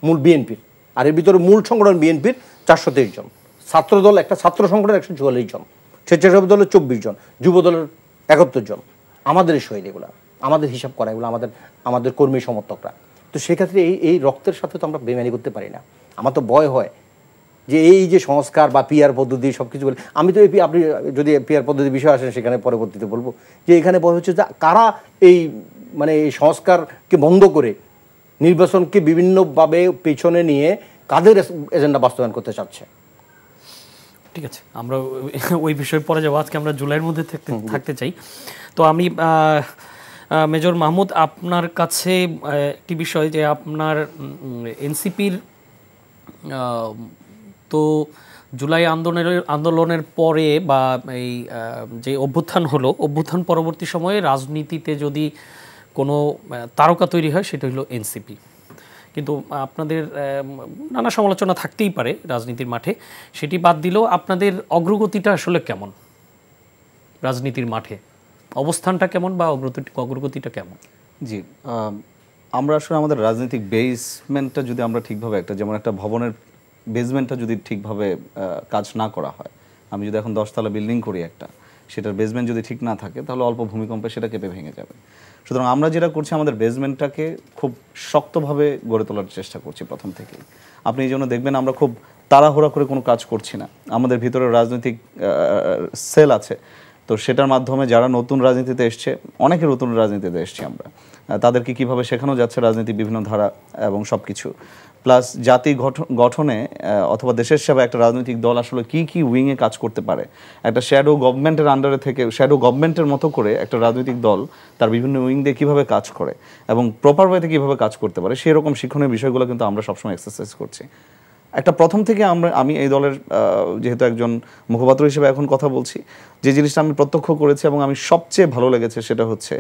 মূল বিএনপির। আর এর ভিতরে মূল সংগঠন বিএনপির 423 জন, ছাত্র দল একটা ছাত্র সংগঠন 144 জন, স্বেচ্ছাসেবক দলের 24 জন, যুব দলের 71 জন। আমাদের শহীদ, এগুলো আমাদের হিসাব করা, এগুলো আমাদের কর্মী সমর্থকরা। তো সেক্ষেত্রে এই রক্তের সাথে তো আমরা বেমানি করতে পারি না। আমার তো ভয় হয় যে এই যে সংস্কার বা পিআর পদ্ধতি সব কিছু বলে, আমি তো আপনি যদি পিআর পদ্ধতির বিষয় আসেন সেখানে পরবর্তীতে বলবো যে এখানে বলা হচ্ছে যে কারা এই সংস্কারকে বন্ধ করে নির্বাচনকে বিভিন্নভাবে পেছনে নিয়ে কাদের এজেন্ডা বাস্তবায়ন করতে চাচ্ছে। ঠিক আছে, আমরা ওই বিষয়ে পরে যাবো। আজকে আমরা জুলাইয়ের মধ্যে থাকতে চাই। তো আমি মেজর মাহমুদ, আপনার কাছে একটি বিষয় যে আপনার এনসিপির তো জুলাই আন্দোলনের পরে বা এই যে অভ্যুত্থান পরবর্তী সময়ে রাজনীতিতে যদি কোনো তারকা তৈরি হয় সেটা হলো এনসিপি। কিন্তু আপনাদের নানা সমালোচনা থাকতেই পারে রাজনীতির মাঠে, সেটি বাদ দিলেও আপনাদের অগ্রগতিটা আসলে কেমন? রাজনীতির মাঠে অবস্থানটা কেমন বা অগ্রগতিটা কেমন? জি, আমরা আসলে আমাদের রাজনৈতিক বেসমেন্টটা যদি আমরা ঠিকভাবে যেমন একটা ভবনের বেসমেন্টটা যদি ঠিকভাবে কাজ না করা হয়, আমি যদি এখন 10 তলা বিল্ডিং করি সেটার বেসমেন্ট যদি ঠিক না থাকে তাহলে অল্প ভূমিকম্পে সেটা কেঁপে ভেঙে যাবে। সুতরাং আমরা যেটা করছি আমাদের বেসমেন্টটাকে খুব শক্তভাবে গড়ে তোলার চেষ্টা করছি প্রথম থেকেই। আপনি এই জন্য দেখবেন আমরা খুব তাড়াহুড়া করে কোনো কাজ করছি না। আমাদের ভিতরে রাজনৈতিক সেল আছে, তো সেটার মাধ্যমে যারা নতুন রাজনীতিতে এসছে, অনেকে নতুন রাজনীতিতে এসছি আমরা, তাদেরকে কিভাবে শেখানো যাচ্ছে রাজনীতির বিভিন্ন ধারা এবং সব কিছু, প্লাস জাতি গঠনে অথবা দেশের সেবায় একটা রাজনৈতিক দল আসলে কি উইংয়ে কাজ করতে পারে, একটা শ্যাডো গভর্নমেন্টের আন্ডারে থেকে শ্যাডো গভর্নমেন্টের মতো করে একটা রাজনৈতিক দল তার বিভিন্ন উইং দিয়ে কীভাবে কাজ করে এবং প্রপার ওয়েতে কীভাবে কাজ করতে পারে, সেই রকম শিক্ষণীয় বিষয়গুলো কিন্তু আমরা সবসময় এক্সারসাইজ করছি। প্রথম থেকে আমি এই দলের যেহেতু একজন মুখপাত্র হিসেবে এখন কথা বলছি, যে জিনিসটা আমি প্রত্যক্ষ করেছি এবং আমি সবচেয়ে ভালো লেগেছে সেটা হচ্ছে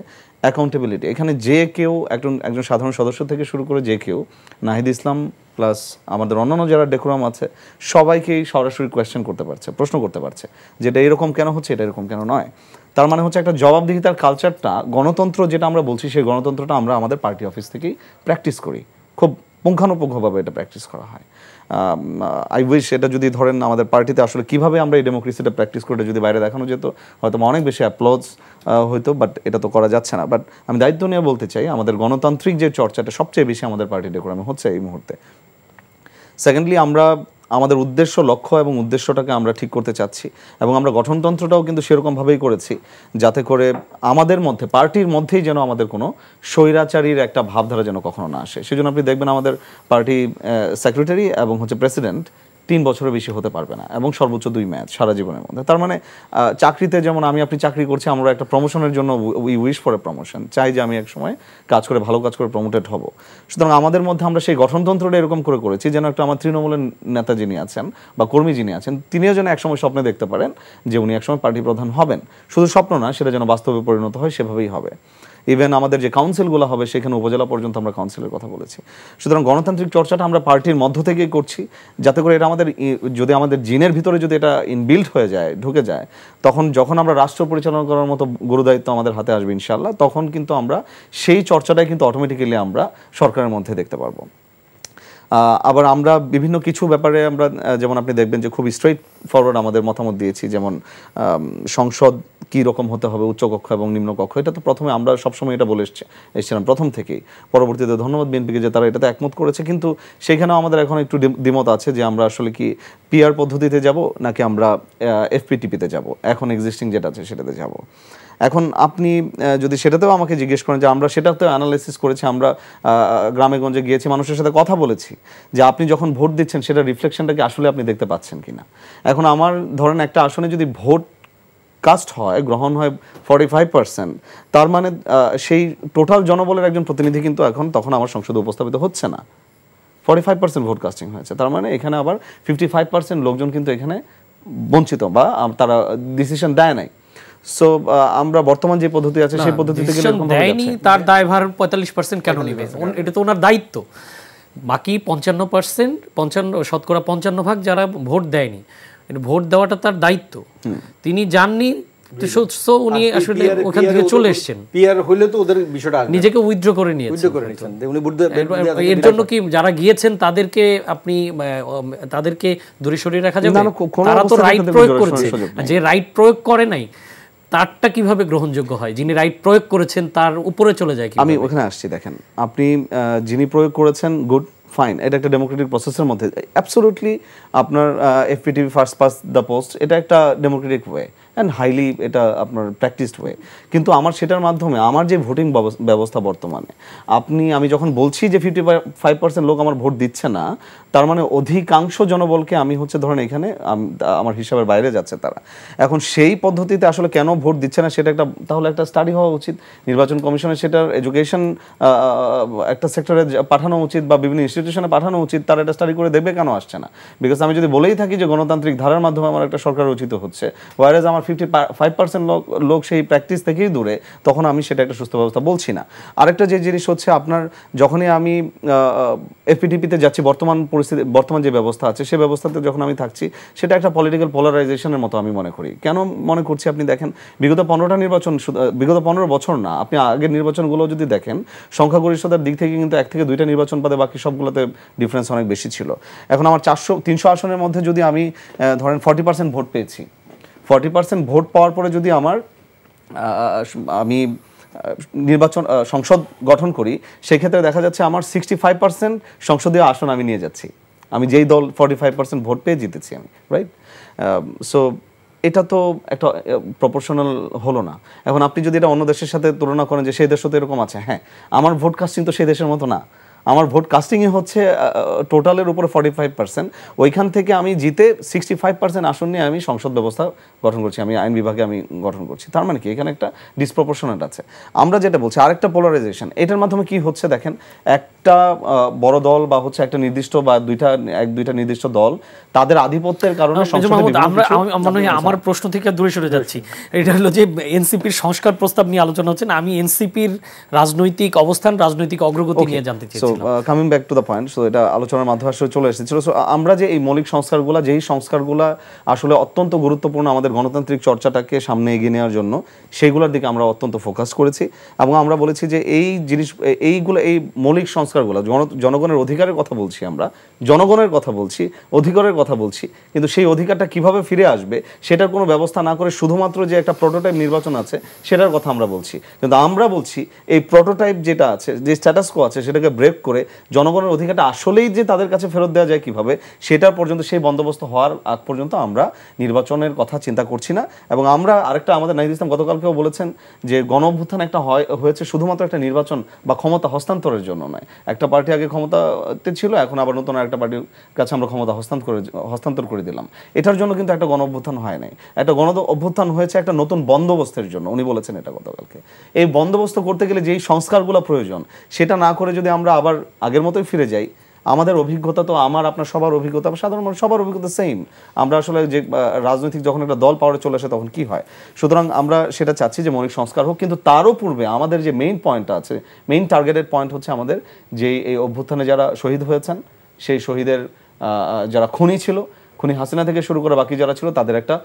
অ্যাকাউন্টেবিলিটি। এখানে যে কেউ একজন সাধারণ সদস্য থেকে শুরু করে যে কেউ, নাহিদ ইসলাম প্লাস আমাদের অন্যান্য যারা ডেকোরাম আছে, সবাইকেই সরাসরি প্রশ্ন করতে পারছে যেটা এরকম কেন হচ্ছে, এটা এরকম কেন নয়। তার মানে হচ্ছে একটা জবাবদিহিতার কালচারটা, গণতন্ত্র যেটা আমরা বলছি, সেই গণতন্ত্রটা আমরা আমাদের পার্টি অফিস থেকেই প্র্যাকটিস করি, খুব পুঙ্খানুপুঙ্খভাবে এটা প্র্যাকটিস করা হয়। আই উইশ এটা যদি ধরেন আমাদের পার্টিতে আসলে কিভাবে আমরা এই ডেমোক্রেসিটা প্র্যাকটিস করে যদি বাইরে দেখানো যেত, হয়তো অনেক বেশি অ্যাপ্লজ হইতো, বাট এটা তো করা যাচ্ছে না। বাট আমি দায়িত্ব নিয়ে বলতে চাই, আমাদের গণতান্ত্রিক যে চর্চাটা সবচেয়ে বেশি আমাদের পার্টি ডেকোরামে হচ্ছে এই মুহূর্তে। সেকেন্ডলি, আমরা আমাদের লক্ষ্য এবং উদ্দেশ্যটাকে আমরা ঠিক করতে চাচ্ছি এবং আমরা গঠনতন্ত্রটাও কিন্তু সেরকমভাবেই করেছি যাতে করে আমাদের মধ্যে, পার্টির মধ্যেই যেন আমাদের কোনো স্বৈরাচারীর একটা ভাবধারা যেন কখনো না আসে। সেজন্য আপনি দেখবেন আমাদের পার্টি সেক্রেটারি এবং প্রেসিডেন্ট 3 বছরের বেশি হতে পারবে না এবং সর্বোচ্চ 2 ম্যাচ সারা জীবনের মধ্যে। তার মানে চাকরিতে যেমন আপনি চাকরি করছি, আমরা একটা প্রমোশনের জন্য we wish for a promotion, চাই যে আমি এক সময় ভালো কাজ করে প্রমোটেড হব। সুতরাং আমাদের মধ্যে আমরা সেই গঠনতন্ত্রটা এরকম করেছি যেন একটা আমার তৃণমূলের নেতা যিনি আছেন বা কর্মী যিনি আছেন, তিনিও যেন একসময় স্বপ্নে দেখতে পারেন যে উনি একসময় পার্টি প্রধান হবেন। শুধু স্বপ্ন না, সেটা যেন বাস্তবে পরিণত হয়, সেভাবেই হবে। ইভেন আমাদের যে কাউন্সিলগুলো হবে সেখানে উপজেলা পর্যন্ত আমরা কাউন্সিলের কথা বলেছি। সুতরাং গণতান্ত্রিক চর্চাটা আমরা পার্টির মধ্য থেকেই করছি, যাতে করে এটা যদি আমাদের জিনের ভিতরে যদি এটা ইনবিল্ড হয়ে যায়, ঢুকে যায়, তখন যখন আমরা রাষ্ট্র পরিচালনা করার মতো গুরুদায়িত্ব আমাদের হাতে আসবে ইনশাআল্লাহ, তখন কিন্তু আমরা সেই চর্চাটাই কিন্তু অটোমেটিক্যালি আমরা সরকারের মধ্যে দেখতে পারবো। আবার আমরা বিভিন্ন কিছু ব্যাপারে আমরা যেমন আপনি দেখবেন যে খুব স্ট্রেইট ফরওয়ার্ড আমাদের মতামত দিয়েছি, যেমন সংসদ কী রকম হতে হবে, উচ্চকক্ষ এবং নিম্নকক্ষ। এটা তো প্রথমে আমরা সবসময় এটা বলে এসেছিলাম প্রথম থেকেই। পরবর্তীতে ধন্যবাদ বিএনপিকে যে তারা এটাতে একমত করেছে, কিন্তু সেখানেও আমাদের এখন একটু দ্বিমত আছে যে আমরা আসলে কি পিআর পদ্ধতিতে যাব নাকি আমরা এফপিটিপিতে যাব, এখন এক্সিস্টিং যেটা আছে সেটাতে যাব। এখন আপনি যদি সেটাতেও আমাকে জিজ্ঞেস করেন যে আমরা সেটাতেও অ্যানালাইসিস করেছি, আমরা গ্রামে গঞ্জে গিয়েছি, মানুষের সাথে কথা বলেছি যে আপনি যখন ভোট দিচ্ছেন সেটা রিফ্লেকশনটাকে আসলে আপনি দেখতে পাচ্ছেন কিনা। এখন আমার ধরেন একটা আসনে যদি ভোট কাস্ট হয়, গ্রহণ হয় 45%, তার মানে সেই টোটাল জনবলের একজন প্রতিনিধি কিন্তু এখন তখন আমার সংসদে উপস্থাপিত হচ্ছে না। 45% ভোট কাস্টিং হয়েছে, তার মানে এখানে আবার 55% লোকজন কিন্তু এখানে বঞ্চিত বা তারা ডিসিশন দেয় নাই। সো আমরা বর্তমান যে পদ্ধতি আছে সেই পদ্ধতিতে গেলে এরকম দেয়নি, তার দায়ভার 45% কেন নেবে? এটা তো ওনার দায়িত্ব। বাকি 55%, শতকরা 55% যারা ভোট দেয়নি, ভোট দেওয়াটা তার দায়িত্ব। তিনি যাননি, উনি আসলে ওখান থেকে চলে এসেছেন। পিআর হইলে তো ওদের বিষয়টা নিজেকে উইথড্র করে নিয়েছেন। এর জন্য কি যারা গিয়েছেন তাদেরকে আপনি তাদেরকে দূরে সরিয়ে রাখা যাবে? তারা তো রাইট প্রয়োগ করেছে, যে রাইট প্রয়োগ করে নাই তারটা কিভাবে গ্রহণযোগ্য হয়? যিনি রাইট প্রয়োগ করেছেন তার উপরে চলে যায় কি? আমি ওখানে আসছি, দেখেন আপনি যিনি প্রয়োগ করেছেন গুড ফাইন, এটা একটা ডেমোক্রেটিক প্রসেসের মধ্যে অ্যাবসলিউটলি আপনার FPTP first pass the post, এটা একটা ডেমোক্রেটিক ওয়ে অ্যান্ড হাইলি এটা আপনার প্র্যাকটিসড ওয়ে। কিন্তু আমার সেটার মাধ্যমে আমার যে ভোটিং ব্যবস্থা বর্তমানে, আমি যখন বলছি যে 55% লোক আমার ভোট দিচ্ছে না, তার মানে অধিকাংশ জনবলকে আমি ধরেন এখানে আমার হিসাবের বাইরে যাচ্ছে তারা। এখন সেই পদ্ধতিতে আসলে কেন ভোট দিচ্ছে না সেটা তাহলে একটা স্টাডি হওয়া উচিত। নির্বাচন কমিশনের সেটার এডুকেশন একটা সেক্টরে পাঠানো উচিত বা বিভিন্ন ইনস্টিটিউশনে পাঠানো উচিত, তারা একটা স্টাডি করে দেখবে কেন আসছে না। বিকজ আমি যদি বলেই থাকি যে গণতান্ত্রিক ধারার মাধ্যমে আমার একটা সরকার রচিত হচ্ছে, ওয়ারেজ আমার 55% লোক সেই প্র্যাকটিস থেকেই দূরে, তখন আমি সেটা একটা সুস্থ ব্যবস্থা বলছি না। আরেকটা যে জিনিস হচ্ছে, আপনার যখনই আমি এফপিটিপিতে যাচ্ছি, বর্তমান যে ব্যবস্থা আছে সেই ব্যবস্থাতে যখন আমি থাকছি, সেটা একটা পলিটিক্যাল পোলারাইজেশনের মতো আমি মনে করি। কেন মনে করছি? আপনি দেখেন বিগত 15 বছর না, আপনি আগের নির্বাচনগুলো যদি দেখেন, সংখ্যাগরিষ্ঠতার দিক থেকে কিন্তু 1 থেকে 2টা নির্বাচন বাদে বাকি সবগুলোতে ডিফারেন্স অনেক বেশি ছিল। এখন আমার 300 আসনের মধ্যে যদি আমি ধরেন 40% ভোট পেয়েছি, 40% ভোট পাওয়ার পরে যদি আমি সংসদ গঠন করি, সেক্ষেত্রে দেখা যাচ্ছে আমার 65% সংসদীয় আসন আমি নিয়ে যাচ্ছি, আমি যেই দল 45% ভোট পেয়ে জিতেছি আমি, রাইট? সো এটা তো একটা প্রপোর্শনাল হলো না। এখন আপনি যদি এটা অন্য দেশের সাথে তুলনা করেন যে সেই দেশও তো এরকম আছে, হ্যাঁ, আমার ভোট কাস্টিং তো সেই দেশের মতো না। আমার ভোট কাস্টিংয়ে হচ্ছে টোটালের উপরে 45%, ওইখান থেকে আমি জিতে 65% আসন নিয়ে আমি সংসদ ব্যবস্থা গঠন করছি, আমি আইন বিভাগে আমি গঠন করছি। তার মানে কি এখানে একটা ডিসপ্রপোর্শনেট আছে। আমরা যেটা বলছি আরেকটা পোলারাইজেশন, এটার মাধ্যমে কি হচ্ছে দেখেন, একটা বড় দল বা একটা নির্দিষ্ট বা দুইটা নির্দিষ্ট দল, তাদের আধিপত্যের কারণে আমার প্রশ্ন থেকে দূরে সরে যাচ্ছি। এটা হলো যে এনসিপির সংস্কার প্রস্তাব নিয়ে আলোচনা হচ্ছে না, আমি এনসিপির রাজনৈতিক অবস্থান, রাজনৈতিক অগ্রগতি নিয়ে জানতে চাই। Coming back to the point, so এটা আলোচনার মাধ্যমে আসলে চলে এসেছিল। সো আমরা যে এই মৌলিক সংস্কারগুলো, যেই সংস্কারগুলো আসলে অত্যন্ত গুরুত্বপূর্ণ আমাদের গণতান্ত্রিক চর্চাটাকে সামনে এগিয়ে নেওয়ার জন্য, সেইগুলোর দিকে আমরা অত্যন্ত ফোকাস করেছি এবং আমরা বলেছি যে এই মৌলিক সংস্কারগুলো জনগণের অধিকারের কথা বলছি, আমরা জনগণের কথা বলছি, অধিকারের কথা বলছি, কিন্তু সেই অধিকারটা কিভাবে ফিরে আসবে সেটার কোনো ব্যবস্থা না করে শুধুমাত্র যে একটা প্রোটোটাইপ নির্বাচন আছে সেটার কথা আমরা বলছি। কিন্তু আমরা বলছি এই প্রোটোটাইপ যেটা আছে, যে স্ট্যাটাস কো আছে, সেটাকে ব্রেক করে জনগণের অধিকারটা আসলেই যে তাদের কাছে ফেরত দেওয়া যায় কিভাবে, সেটার পর্যন্ত সেই বন্দোবস্ত হওয়ার আগ পর্যন্ত আমরা নির্বাচনের কথা চিন্তা করছি না। এবং আমরা আরেকটা, আমাদের নাহিদ ইসলাম গতকালকেও বলেছেন যে গণ অভ্যুত্থান একটা হয়েছে শুধুমাত্র একটা নির্বাচন বা ক্ষমতা হস্তান্তরের জন্য নয়। একটা পার্টি আগে ক্ষমতাতে ছিল, এখন আবার নতুন একটা পার্টির কাছে আমরা ক্ষমতা হস্তান্তর করে দিলাম। এটার জন্য কিন্তু একটা গণ অভ্যুত্থান হয় নাই, একটা গণ অভ্যুত্থান হয়েছে একটা নতুন বন্দোবস্তের জন্য। উনি বলেছেন এটা গতকালকে। এই বন্দোবস্ত করতে গেলে যেই সংস্কারগুলো প্রয়োজন, সেটা না করে যদি আমরা আবার আগের মতোই ফিরে যাই, আমাদের অভিজ্ঞতা তো আপনার সবার অভিজ্ঞতা, সাধারণ মানুষ সবার অভিজ্ঞতা সেম। আমরা আসলে যে রাজনৈতিক যখন একটা দল পাওয়ারে চলে আসে তখন কি হয়। সুতরাং আমরা সেটা চাচ্ছি যে মৌলিক সংস্কার হোক, কিন্তু তারও পূর্বে আমাদের যে মেইন পয়েন্টটা আছে, মেইন টার্গেটেড পয়েন্ট হচ্ছে আমাদের যে এই অভ্যুত্থানে যারা শহীদ হয়েছেন, সেই শহীদের যারা খুনি ছিল, খুনি হাসিনা থেকে শুরু করে বাকি যারা ছিল তাদের একটা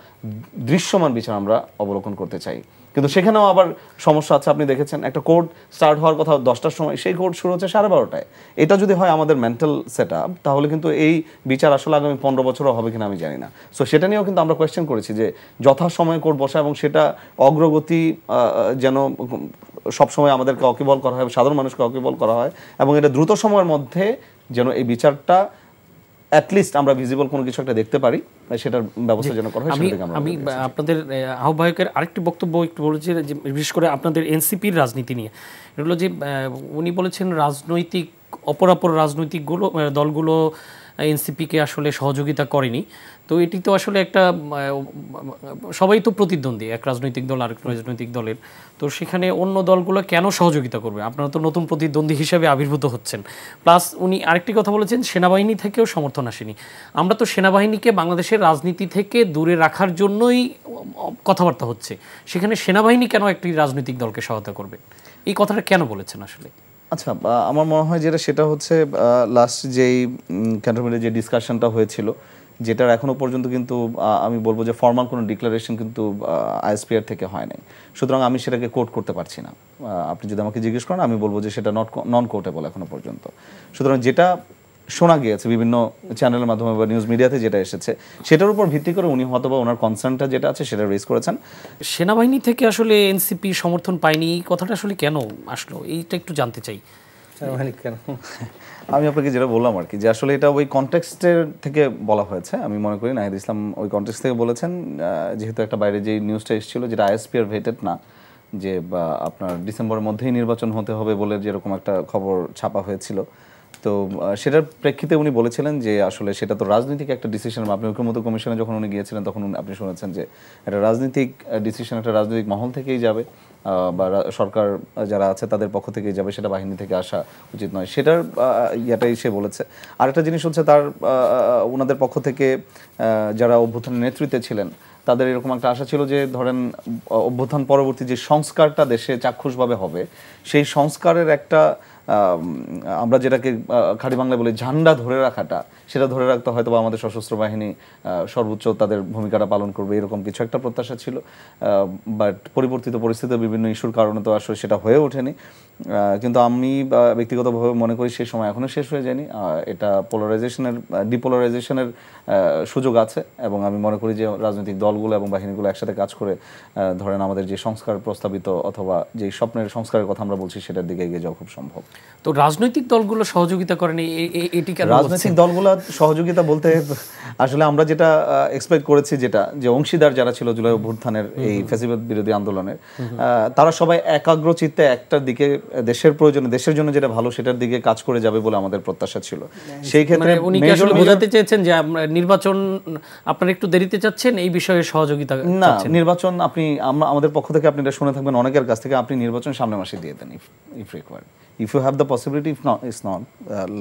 দৃশ্যমান বিচার আমরা অবলোকন করতে চাই। কিন্তু সেখানেও আবার সমস্যা আছে। আপনি দেখেছেন একটা কোর্ট স্টার্ট হওয়ার কথা 10টার সময়, সেই কোর্ট শুরু হচ্ছে 12:30টায়। এটা যদি হয় আমাদের মেন্টাল সেট আপ, তাহলে কিন্তু এই বিচার আসলে আগামী 15 বছরও হবে কিনা আমি জানি না। সো সেটা নিয়েও কিন্তু আমরা কোয়েশ্চেন করেছি যে যথাসময়ে কোর্ট বসা এবং সেটা অগ্রগতি যেন সবসময় আমাদেরকে অকিবল করা হয়, সাধারণ মানুষকে অকিবল করা হয়, এবং এটা দ্রুত সময়ের মধ্যে যেন এই বিচারটা অ্যাটলিস্ট আমরা ভিজিবল কোনো কিছু একটা দেখতে পারি, সেটার ব্যবস্থা যেন করা হয়। আমি আপনাদের আহ্বায়কের আরেকটি বক্তব্য একটু বলেছি, যে বিশেষ করে আপনাদের এনসিপির রাজনীতি নিয়ে। এটা হলো যে উনি বলেছেন রাজনৈতিক অপরাপর রাজনৈতিক দলগুলো এনসিপিকে আসলে সহযোগিতা করেনি। তো এটি তো আসলে একটা সবাই তো প্রতিদ্বন্দ্বী, এক রাজনৈতিক দল আরেক রাজনৈতিক দলের, তো সেখানে অন্য দলগুলো কেন সহযোগিতা করবে? আপনারা তো নতুন প্রতিদ্বন্দ্বী হিসেবে আবির্ভূত হচ্ছেন। প্লাস উনি আরেকটি কথা বলেছেন, সেনাবাহিনী থেকেও সমর্থন আসেনি। আমরা তো সেনাবাহিনীকে বাংলাদেশের রাজনীতি থেকে দূরে রাখার জন্যই কথাবার্তা হচ্ছে, সেখানে সেনাবাহিনী কেন একটি রাজনৈতিক দলকে সহায়তা করবে? এই কথাটা কেন বলেছেন আসলে? আচ্ছা, আমার মনে হয় সেটা হচ্ছে লাস্ট যেই ক্যান্টনমেন্টে যে ডিসকাশনটা হয়েছিল, যেটার এখনো পর্যন্ত কিন্তু আমি বলবো যে ফর্মাল কোনো ডিক্লারেশন কিন্তু আইএসপিআর থেকে হয় নাই। সুতরাং আমি সেটাকে কোট করতে পারছি না। আপনি যদি আমাকে জিজ্ঞেস করেন, আমি বলবো যে সেটা নন কোটেবল এখনো পর্যন্ত। সুতরাং যেটা শোনা গিয়েছে বিভিন্ন চ্যানেলের মাধ্যমে বা নিউজ মিডিয়াতে যেটা এসেছে, সেটার উপর ভিত্তি করে উনি হয়তো বা ওনার কনসার্নটা যেটা আছে সেটা রেজ করেছেন। সেনাবাহিনী থেকে আসলে এনসিপি সমর্থন পায়নি, এই কথাটা আসলে কেন আসলো, এইটা একটু জানতে চাই। কেন? আমি আপনাকে যেটা বললাম আর কি, যে আসলে এটা ওই কনটেক্সটের থেকে বলা হয়েছে। আমি মনে করি নাহিদ ইসলাম ওই কনটেক্সট থেকে বলেছেন, যেহেতু একটা বাইরে যে নিউজটা এসেছিল যেটা আইএসপিআর ভেটেড না, যে আপনার ডিসেম্বরের মধ্যেই নির্বাচন হতে হবে বলে যেরকম একটা খবর ছাপা হয়েছিল। তো সেটার প্রেক্ষিতে উনি বলেছিলেন যে আসলে সেটা তো রাজনৈতিক একটা ডিসিশন। আপনি ঐক্যমত্য কমিশনে যখন উনি গিয়েছিলেন তখন আপনি শুনেছেন যে একটা রাজনৈতিক ডিসিশন একটা রাজনৈতিক মহল থেকেই যাবে, বা সরকার যারা আছে তাদের পক্ষ থেকেই যাবে, সেটা বাহিনী থেকে আসা উচিত নয়। সেটার ইয়াটাই সে বলেছে। আরেকটা জিনিস হচ্ছে তার ওনাদের পক্ষ থেকে যারা অভ্যুত্থানের নেতৃত্বে ছিলেন তাদের এরকম একটা আশা ছিল যে ধরেন অভ্যুত্থান পরবর্তী যে সংস্কারটা দেশে চাক্ষুষভাবে হবে, সেই সংস্কারের একটা আমরা যেটাকে খাঁটি বাংলায় বলি ঝান্ডা ধরে রাখাটা, সেটা ধরে রাখতে হয়তো বা আমাদের সশস্ত্র বাহিনী সর্বোচ্চ তাদের ভূমিকাটা পালন করবে, এরকম কিছু একটা প্রত্যাশা ছিল। বাট পরিবর্তিত পরিস্থিতি বিভিন্ন ইস্যুর কারণে তো আসলে সেটা হয়ে ওঠেনি। কিন্তু আমি ব্যক্তিগতভাবে মনে করি সেই সময় এখনও শেষ হয়ে যায়নি। এটা ডিপোলারাইজেশনের সুযোগ আছে, এবং আমি মনে করি যে রাজনৈতিক দলগুলো এবং বাহিনীগুলো একসাথে কাজ করে ধরেন আমাদের যে সংস্কার প্রস্তাবিত অথবা যে স্বপ্নের সংস্কারের কথা আমরা বলছি সেটার দিকে এগিয়ে যাওয়া খুব সম্ভব। তো রাজনৈতিক দলগুলো সহযোগিতা করেনি, এটি কেন? রাজনৈতিক দলগুলো সহযোগিতা বলতে আসলে আমরা যেটা এক্সপেক্ট করেছি, যেটা যে অংশীদার যারা ছিল জুলাই অভ্যুত্থানের এই ফ্যাসিবাদ বিরোধী আন্দোলনের, তারা সবাই একাগ্র চিত্তে একটার দিকে, দেশের প্রয়োজনে, দেশের জন্য যেটা ভালো সেটার দিকে কাজ করে যাবে বলে আমাদের প্রত্যাশা ছিল। সেই ক্ষেত্রে উনি কি আসলে বোঝাতে চেয়েছেন যে নির্বাচন আপনারা একটু দেরিতে চাচ্ছেন, এই বিষয়ে সহযোগিতা না? নির্বাচন আমাদের পক্ষ থেকে আপনি এটা শুনে থাকবেন অনেকের কাছ থেকে, আপনি নির্বাচন সামনের মাসে দিয়ে দেন if required, if you have the possibility, it's not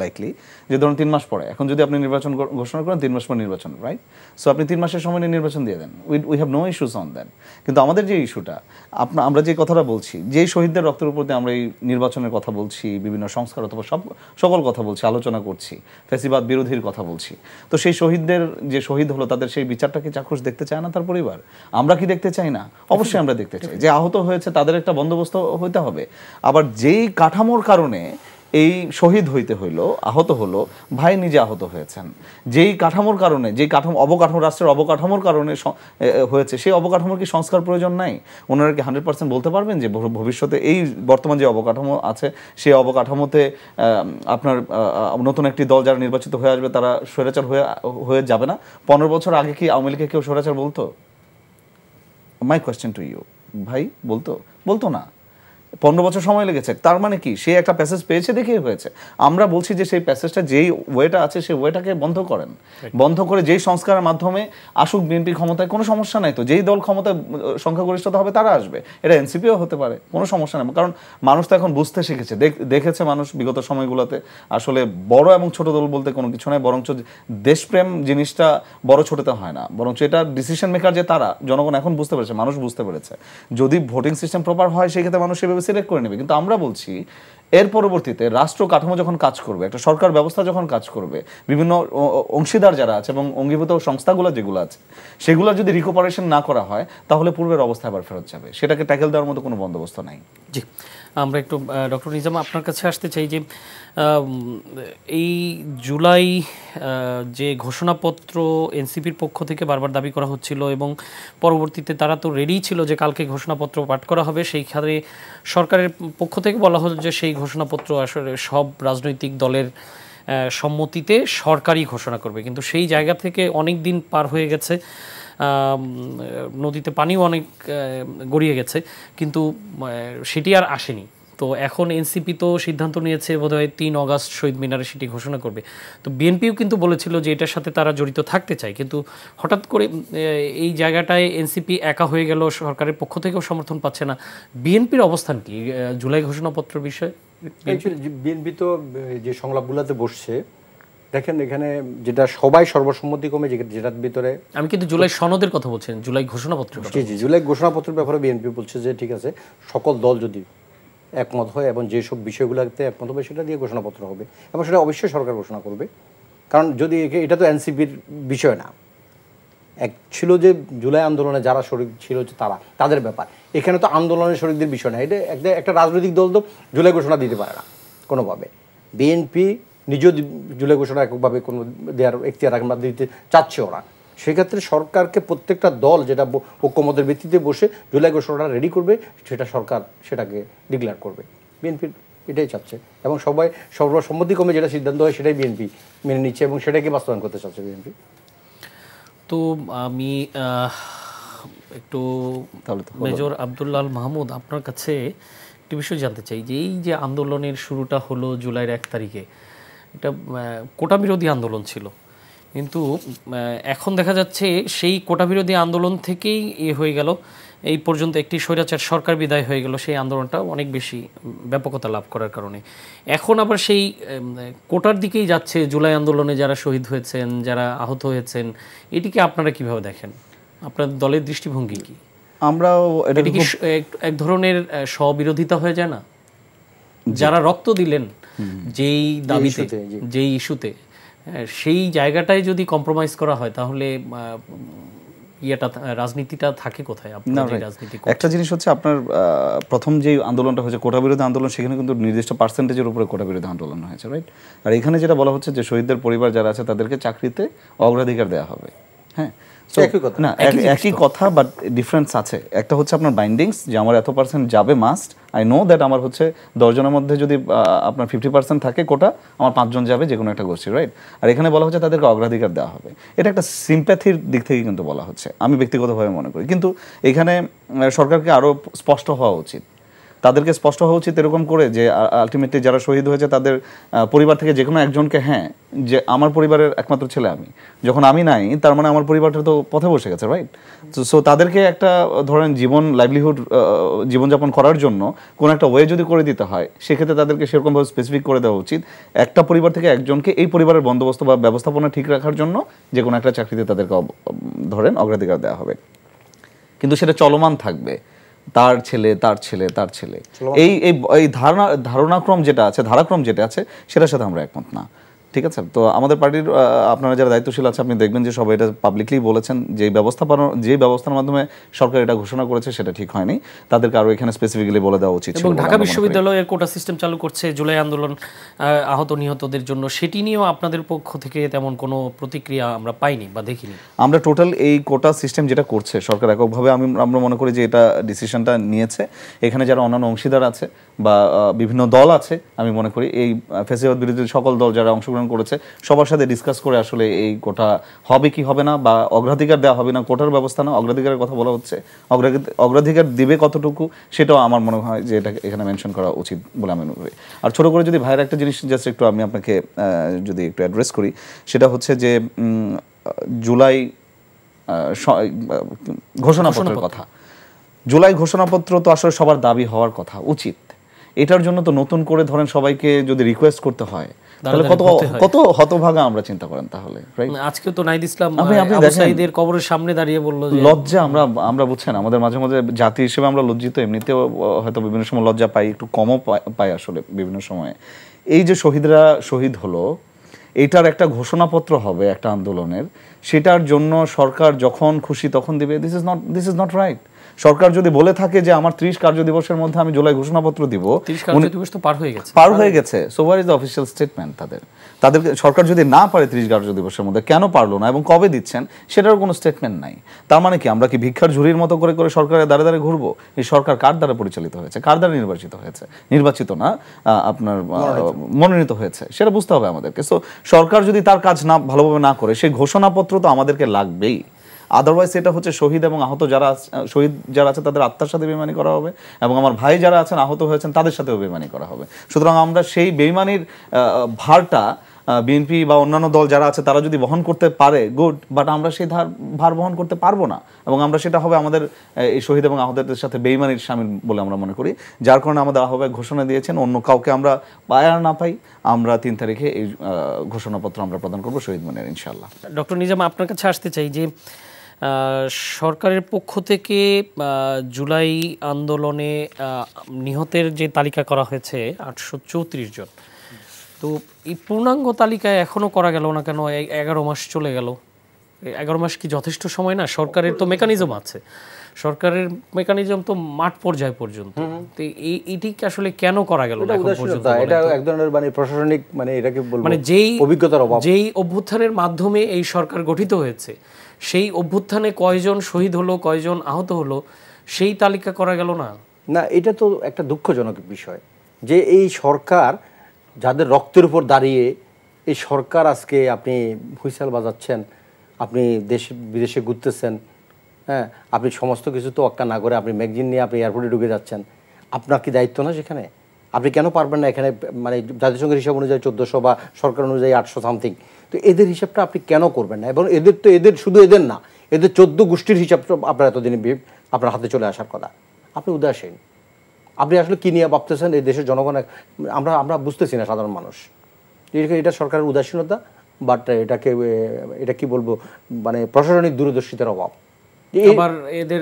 likely. যে ধরুন 3 মাস পরে, এখন যদি আপনি নির্বাচন ঘোষণা করেন 3 মাস পর নির্বাচন, রাইট? সো আপনি 3 মাসের সময় নিয়ে নির্বাচন দিয়ে দেন, we have no issues on that. কিন্তু আমাদের যে ইস্যুটা, আমরা যে কথাটা বলছি, যেই শহীদদের রক্তের উপর দিয়ে আমরা এই নির্বাচনের কথা বলছি, বিভিন্ন সংস্কার অথবা সকল কথা বলছি, আলোচনা করছি, ফ্যাসিবাদ বিরোধীর কথা বলছি, তো সেই শহীদদের যে শহীদ হলো তাদের সেই বিচারটা কি চাক্ষুষ দেখতে চায় না তার পরিবার? আমরা কি দেখতে চাই না? অবশ্যই আমরা দেখতে চাই। যে আহত হয়েছে তাদের একটা বন্দোবস্ত হইতে হবে। আবার যেই কাঠামোর কারণে এই শহীদ হইতে হইলো, আহত হলো, ভাই নিজে আহত হয়েছেন, যেই কাঠামোর কারণে, যেই অবকাঠামো, রাষ্ট্রের অবকাঠামোর কারণে হয়েছে, সেই অবকাঠামোর কি সংস্কার প্রয়োজন নাই? ওনারা কি 100% বলতে পারবেন যে ভবিষ্যতে এই বর্তমান যে অবকাঠামো আছে সেই অবকাঠামোতে আপনার নতুন একটি দল যারা নির্বাচিত হয়ে আসবে তারা স্বৈরাচার হয়ে যাবে না? 15 বছর আগে কি আওয়ামী লীগকে কেউ স্বৈরাচার বলতো? মাই কোয়েশ্চেন টু ইউ, ভাই বলতো না। 15 বছর সময় লেগেছে, তার মানে কি সে একটা প্যাসেজ পেয়েছে দেখেই হয়েছে? আমরা বলছি যে সেই প্যাসেজটা যেই ওয়েটা আছে সেই ওয়েটাকে বন্ধ করেন, বন্ধ করে যেই সংস্কারের মাধ্যমে আসুক বিএনপি ক্ষমতায়, কোনো সমস্যা নাই তো। যেই দল ক্ষমতায় সংখ্যাগরিষ্ঠতা হবে তারা আসবে, এটা এনসিপিও হতে পারে, কোনো সমস্যা নেই। কারণ মানুষ তো এখন বুঝতে শিখেছে, দেখেছে মানুষ বিগত সময়গুলোতে আসলে বড় এবং ছোট দল বলতে কোনো কিছু নয়, বরঞ্চ দেশপ্রেম জিনিসটা বড় ছোটতে হয় না, বরঞ্চ এটা ডিসিশন মেকার যে তারা, জনগণ এখন বুঝতে পেরেছে, মানুষ বুঝতে পেরেছে। যদি ভোটিং সিস্টেম প্রপার হয় সেই ক্ষেত্রে মানুষ সেভাবে সিলেক্ট করে নেবে। কিন্তু আমরা বলছি এর পরবর্তীতে রাষ্ট্র কাঠামো যখন কাজ করবে, একটা সরকার ব্যবস্থা যখন কাজ করবে, বিভিন্ন অংশীদার যারা আছে এবং অঙ্গীভূত সংস্থাগুলো যেগুলো আছে সেগুলো যদি রিকভারেশন না করা হয় তাহলে পূর্বের অবস্থা আবার ফেরত যাবে, সেটাকে ট্যাকেল দেওয়ার মতো কোনো বন্দোবস্ত নাই। জি, আমরা একটু ডক্টর নিজাম আপনার কাছে আসতে চাই যে এই জুলাই যে ঘোষণাপত্র এনসিপির পক্ষ থেকে বারবার দাবি করা হচ্ছিল এবং পরবর্তীতে তারা তো রেডি ছিল যে কালকে ঘোষণাপত্র পাঠ করা হবে, সেইখানে সরকারের পক্ষ থেকে বলা হলো যে সেই ঘোষণাপত্র আসলে সব রাজনৈতিক দলের সম্মতিতে সরকারই ঘোষণা করবে, কিন্তু সেই জায়গা থেকে অনেক দিন পার হয়ে গেছে, নদীতে পানিও অনেক গড়িয়ে গেছে, কিন্তু সেটি আর আসেনি। তো এখন এনসিপি তো সিদ্ধান্ত নিয়েছে বোধহয় 3 অগাস্ট শহীদ মিনারে সেটি ঘোষণা করবে। তো বিএনপিও কিন্তু বলেছিল যে এটার সাথে তারা জড়িত থাকতে চায়, কিন্তু হঠাৎ করে এই জায়গাটায় এনসিপি একা হয়ে গেল, সরকারের পক্ষ থেকেও সমর্থন পাচ্ছে না। বিএনপির অবস্থান কি জুলাই ঘোষণাপত্রের বিষয়ে? বিএনপি তো যে সংলাপগুলোতে বসছে, দেখেন এখানে যেটা সবাই সর্বসম্মতিক্রমে যেটার ভিতরে, আমি কিন্তু জুলাই সনদের কথা বলছেন, জুলাই ঘোষণাপত্রের কথা। জি, জুলাই ঘোষণাপত্রের ব্যাপারে বিএনপি বলছে যে ঠিক আছে, সকল দল যদি একমত হয় এবং যেসব বিষয়গুলোতে একমত হবে সেটা দিয়ে ঘোষণাপত্র হবে এবং সেটা অবশ্যই সরকার ঘোষণা করবে। কারণ যদি এটা তো এনসিপির বিষয় না, এক ছিল যে জুলাই আন্দোলনে যারা শরিক ছিল তাদের ব্যাপার, এখানে তো আন্দোলনের শরিকদের বিষয় না। এটা একটা রাজনৈতিক দল তো জুলাই ঘোষণা দিতে পারে না কোনোভাবে। বিএনপি নিজেও জুলাই ঘোষণা এককভাবে কোনো দেওয়ার এখতিয়ার দিতে চাচ্ছে ওরা। সেক্ষেত্রে সরকারকে প্রত্যেকটা দল যেটা ঐক্যমতের ভিত্তিতে বসে জুলাই ঘোষণাটা রেডি করবে, সেটা সরকার সেটাকে ডিক্লেয়ার করবে। বিএনপি এটাই চাচ্ছে এবং সবাই সর্বসম্মতিক্রমে যেটা সিদ্ধান্ত হয় সেটাই বিএনপি মেনে নিচ্ছে এবং সেটাকে বাস্তবায়ন করতে চাচ্ছে বিএনপি। তো আমি একটু মেজর আব্দুল্লাহ মাহমুদ আপনার কাছে একটি বিষয় জানতে চাই যে এই যে আন্দোলনের শুরুটা হলো জুলাইয়ের 1 তারিখে, এটা কোটা বিরোধী আন্দোলন ছিল, কিন্তু এখন দেখা যাচ্ছে সেই কোটা বিরোধী আন্দোলন থেকেই হয়ে গেল এই পর্যন্ত একটি স্বৈরাচার সরকার বিদায় হয়ে গেল, সেই আন্দোলনটা অনেক বেশি ব্যাপকতা লাভ করার কারণে এখন আবার সেই কোটার দিকেই যাচ্ছে। জুলাই আন্দোলনে যারা শহীদ হয়েছেন, যারা আহত হয়েছেন, এটিকে আপনারা কিভাবে দেখেন? আপনার দলের দৃষ্টিভঙ্গি কি? আমরাও এটি কি এক ধরনের স্ববিরোধিতা হয়ে যায় না? যারা রক্ত দিলেন যেই দাবিতে, যেই ইস্যুতে, সেই জায়গাটায় যদি কম্প্রোমাইজ করা হয় তাহলে রাজনীতিটা থাকে কোথায়? একটা জিনিস হচ্ছে আপনার প্রথম যে আন্দোলনটা হয়েছে কোটা বিরোধী আন্দোলন, সেখানে কিন্তু নির্দিষ্ট পার্সেন্টেজের উপরে কোটা বিরোধী আন্দোলন হয়েছে, রাইট? আর এখানে যেটা বলা হচ্ছে যে শহীদদের পরিবার যারা আছে তাদেরকে চাকরিতে অগ্রাধিকার দেওয়া হবে। হ্যাঁ, না একই কথা, বাট ডিফারেন্স আছে। একটা হচ্ছে আপনার বাইন্ডিংস, যে আমার এত পার্সেন্ট যাবে মাস্ট, আই নো দ্যাট আমার হচ্ছে 10 জনের মধ্যে যদি আপনার 50% থাকে কোটা, আমার 5 জন যাবে যে কোনো একটা গোষ্ঠী, রাইট? আর এখানে বলা হচ্ছে তাদেরকে অগ্রাধিকার দেওয়া হবে। এটা একটা সিম্প্যাথির দিক থেকে কিন্তু বলা হচ্ছে, আমি ব্যক্তিগতভাবে মনে করি। কিন্তু এখানে সরকারকে আরও স্পষ্ট হওয়া উচিত, তাদেরকে স্পষ্ট হওয়া উচিত এরকম করে যে আলটিমেটলি যারা শহীদ হয়েছে তাদের পরিবার থেকে যে কোনো একজনকে, হ্যাঁ, যে আমার পরিবারের একমাত্র ছেলে আমি, যখন আমি নাই তার মানে আমার পরিবারটা তো পথে বসে গেছে, রাইট? সো তাদেরকে একটা ধরেন লাইভলিহুড জীবনযাপন করার জন্য কোনো একটা ওয়ে যদি করে দিতে হয়, সেক্ষেত্রে তাদেরকে সেরকমভাবে স্পেসিফিক করে দেওয়া উচিত একটা পরিবার থেকে একজনকে এই পরিবারের বন্দোবস্ত বা ব্যবস্থাপনা ঠিক রাখার জন্য যে কোনো একটা চাকরিতে তাদেরকে ধরেন অগ্রাধিকার দেওয়া হবে, কিন্তু সেটা চলমান থাকবে, তার ছেলে তার ছেলে তার ছেলে, এই ধারণাক্রম যেটা আছে, ধারাক্রম যেটা আছে, সেটার সাথে আমরা একমত না। ঠিক আছে? তো আমাদের পার্টির আপনারা যারা দায়িত্বশীল আছে, আপনি দেখবেন যে সবাই এটা পাবলিকলি বলেছেন যে ব্যবস্থার মাধ্যমে সরকার এটা ঘোষণা করেছে সেটা ঠিক হয়নি, তাদেরকে আরও এখানে স্পেসিফিক্যালি বলে দেওয়া উচিত। এবং ঢাকা বিশ্ববিদ্যালয়ের কোটা সিস্টেম চালু করছে জুলাই আন্দোলন আহত নিহতদের জন্য, সেটি নিয়েও আপনাদের পক্ষ থেকে তেমন কোনো প্রতিক্রিয়া আমরা পাইনি বা দেখিনি। আমরা টোটাল এই কোটা সিস্টেম যেটা করছে সরকার এককভাবে, আমরা মনে করি যে এটা ডিসিশনটা নিয়েছে, এখানে যারা অন্যান্য অংশীদার আছে বা বিভিন্ন দল আছে, আমি মনে করি এই ফ্যাসিবাদ বিরোধী সকল দল যারা অংশগ্রহণ করেছে সবার সাথে ডিসকাস করে আসলে এই কোটা হবে কি হবে না, বা অগ্রাধিকার দেওয়া হবে না, কোটার ব্যবস্থা না, অগ্রাধিকারের কথা বলা হচ্ছে, অগ্রাধিকার দিবে কতটুকু সেটাও আমার মনে হয় যে এটা এখানে মেনশন করা উচিত বলে আমি মনে করি। আর ছোট করে যদি ভাইয়ের একটা জিনিস জাস্ট একটু আমি আপনাকে যদি একটু অ্যাড্রেস করি, সেটা হচ্ছে যে জুলাই ঘোষণাপত্রের কথা। জুলাই ঘোষণাপত্র তো আসলে সবার দাবি হওয়ার কথা, উচিত। এটার জন্য তো নতুন করে ধরেন সবাইকে যদি রিকোয়েস্ট করতে হয় তাহলে কত কত হতভাগা আমরা চিন্তা করেন তাহলে, রাইট? আজকে তো নাহিদ ইসলাম আবু সাঈদের কবরের সামনে দাঁড়িয়ে বলল যে লজ্জা, আমরা বুঝছেন আমাদের মাঝে মাঝে জাতি হিসেবে আমরা লজ্জিত, এমনিতেও হয়তো বিভিন্ন সময় লজ্জা পাই, একটু কমও পাই আসলে বিভিন্ন সময়ে। এই যে শহীদরা শহীদ হলো, এটার একটা ঘোষণাপত্র হবে একটা আন্দোলনের, সেটার জন্য সরকার যখন খুশি তখন দিবে, দিস ইজ নট রাইট। সরকার যদি বলে থাকে যে আমার 30 কার্য দিবসের মধ্যে আমি জুলাই ঘোষণাপত্র দিব, 30 কার্য দিবস তো পার হয়ে গেছে, so where is the official statement? তাদেরকে সরকার যদি না পারে 30 কার্য দিবসের মধ্যে, কেন পারলো না এবং কবে দিচ্ছেন সেটারও কোনো স্টেটমেন্ট নাই। তার মানে কি আমরা কি ভিক্ষার ঝুড়ির মতো করে করে সরকারের দ্বারে দ্বারে ঘুরবো? এই সরকার কার দ্বারা পরিচালিত হয়েছে, কার দ্বারা নির্বাচিত না আপনার মনোনীত হয়েছে, সেটা বুঝতে হবে আমাদেরকে। সো সরকার যদি তার কাজ না ভালোভাবে না করে, সেই ঘোষণাপত্র তো আমাদেরকে লাগবেই। আদারওয়াইজ এটা হচ্ছে শহীদ এবং আহত শহীদ যারা আছে তাদের আত্মার সাথে বেইমানি করা হবে, এবং আমার ভাই যারা আছেন আহত হয়েছেন তাদের সাথেও বেইমানি করা হবে। সুতরাং আমরা সেই বেইমানির ভারটা বিএনপি বা অন্যান্য দল যারা আছে তারা যদি বহন করতে পারে, গুড, বাট আমরা সেই ভার বহন করতে পারবো না, এবং আমরা সেটা হবে আমাদের এই শহীদ এবং আহতদের সাথে বেইমানির শামিল বলে আমরা মনে করি। যার কারণে আমাদের আহ্বায়ক ঘোষণা দিয়েছেন অন্য কাউকে আমরা পাই আর না পাই, আমরা 3 তারিখে এই ঘোষণাপত্র আমরা প্রদান করবো শহীদ মনের, ইনশাআল্লাহ। ডক্টর নিজাম, আপনার কাছে আসতে চাই যে সরকারের পক্ষ থেকে জুলাই আন্দোলনে নিহতের যে তালিকা করা হয়েছে 834 জন, তো এই পূর্ণাঙ্গ তালিকায় এখনো করা গেল না কেন? 11 মাস চলে গেল। 11 মাস কি যথেষ্ট সময় না? সরকারের তো মেকানিজম আছে, সরকারের মেকানিজম তো মাঠ পর্যায় পর্যন্ত, তো এইটি আসলে কেন করা গেল না এখন পর্যন্ত? এটা এক ধরনের মানে প্রশাসনিক মানে এটাকে বলবো মানে যেই অভিজ্ঞতার অভাব, যেই অভ্যুত্থানের মাধ্যমে এই সরকার গঠিত হয়েছে, সেই অভ্যুত্থানে কয়জন শহীদ হলো, কয়জন আহত হলো, সেই তালিকা করা গেল না। না, এটা তো একটা দুঃখজনক বিষয় যে এই সরকার যাদের রক্তের উপর দাঁড়িয়ে এই সরকার আজকে আপনি হুইসেল বাজাচ্ছেন, আপনি দেশে বিদেশে ঘুরতেছেন, হ্যাঁ, আপনি সমস্ত কিছু তো অক্কা না করে আপনি ম্যাগজিন নিয়ে আপনি এয়ারপোর্টে ঢুকে যাচ্ছেন, আপনার কি দায়িত্ব না সেখানে? আপনি কেন পারবেন না এখানে মানে জাতিসংঘের হিসাব অনুযায়ী 1400 বা সরকার অনুযায়ী 800 সামথিং, তো এদের হিসাবটা আপনি কেন করবেন না? এবং এদের শুধু এদের না, এদের 14 গোষ্ঠীর হিসাবটা আপনার এতদিনে আপনার হাতে চলে আসার কথা। আপনি উদাসীন, আপনি আসলে কী নিয়ে ভাবতেছেন এই দেশের জনগণ আমরা বুঝতেছি না সাধারণ মানুষ। এটা সরকারের উদাসীনতা, বাট এটা কি বলবো মানে প্রশাসনিক দূরদর্শিতার অভাব। আবার এদের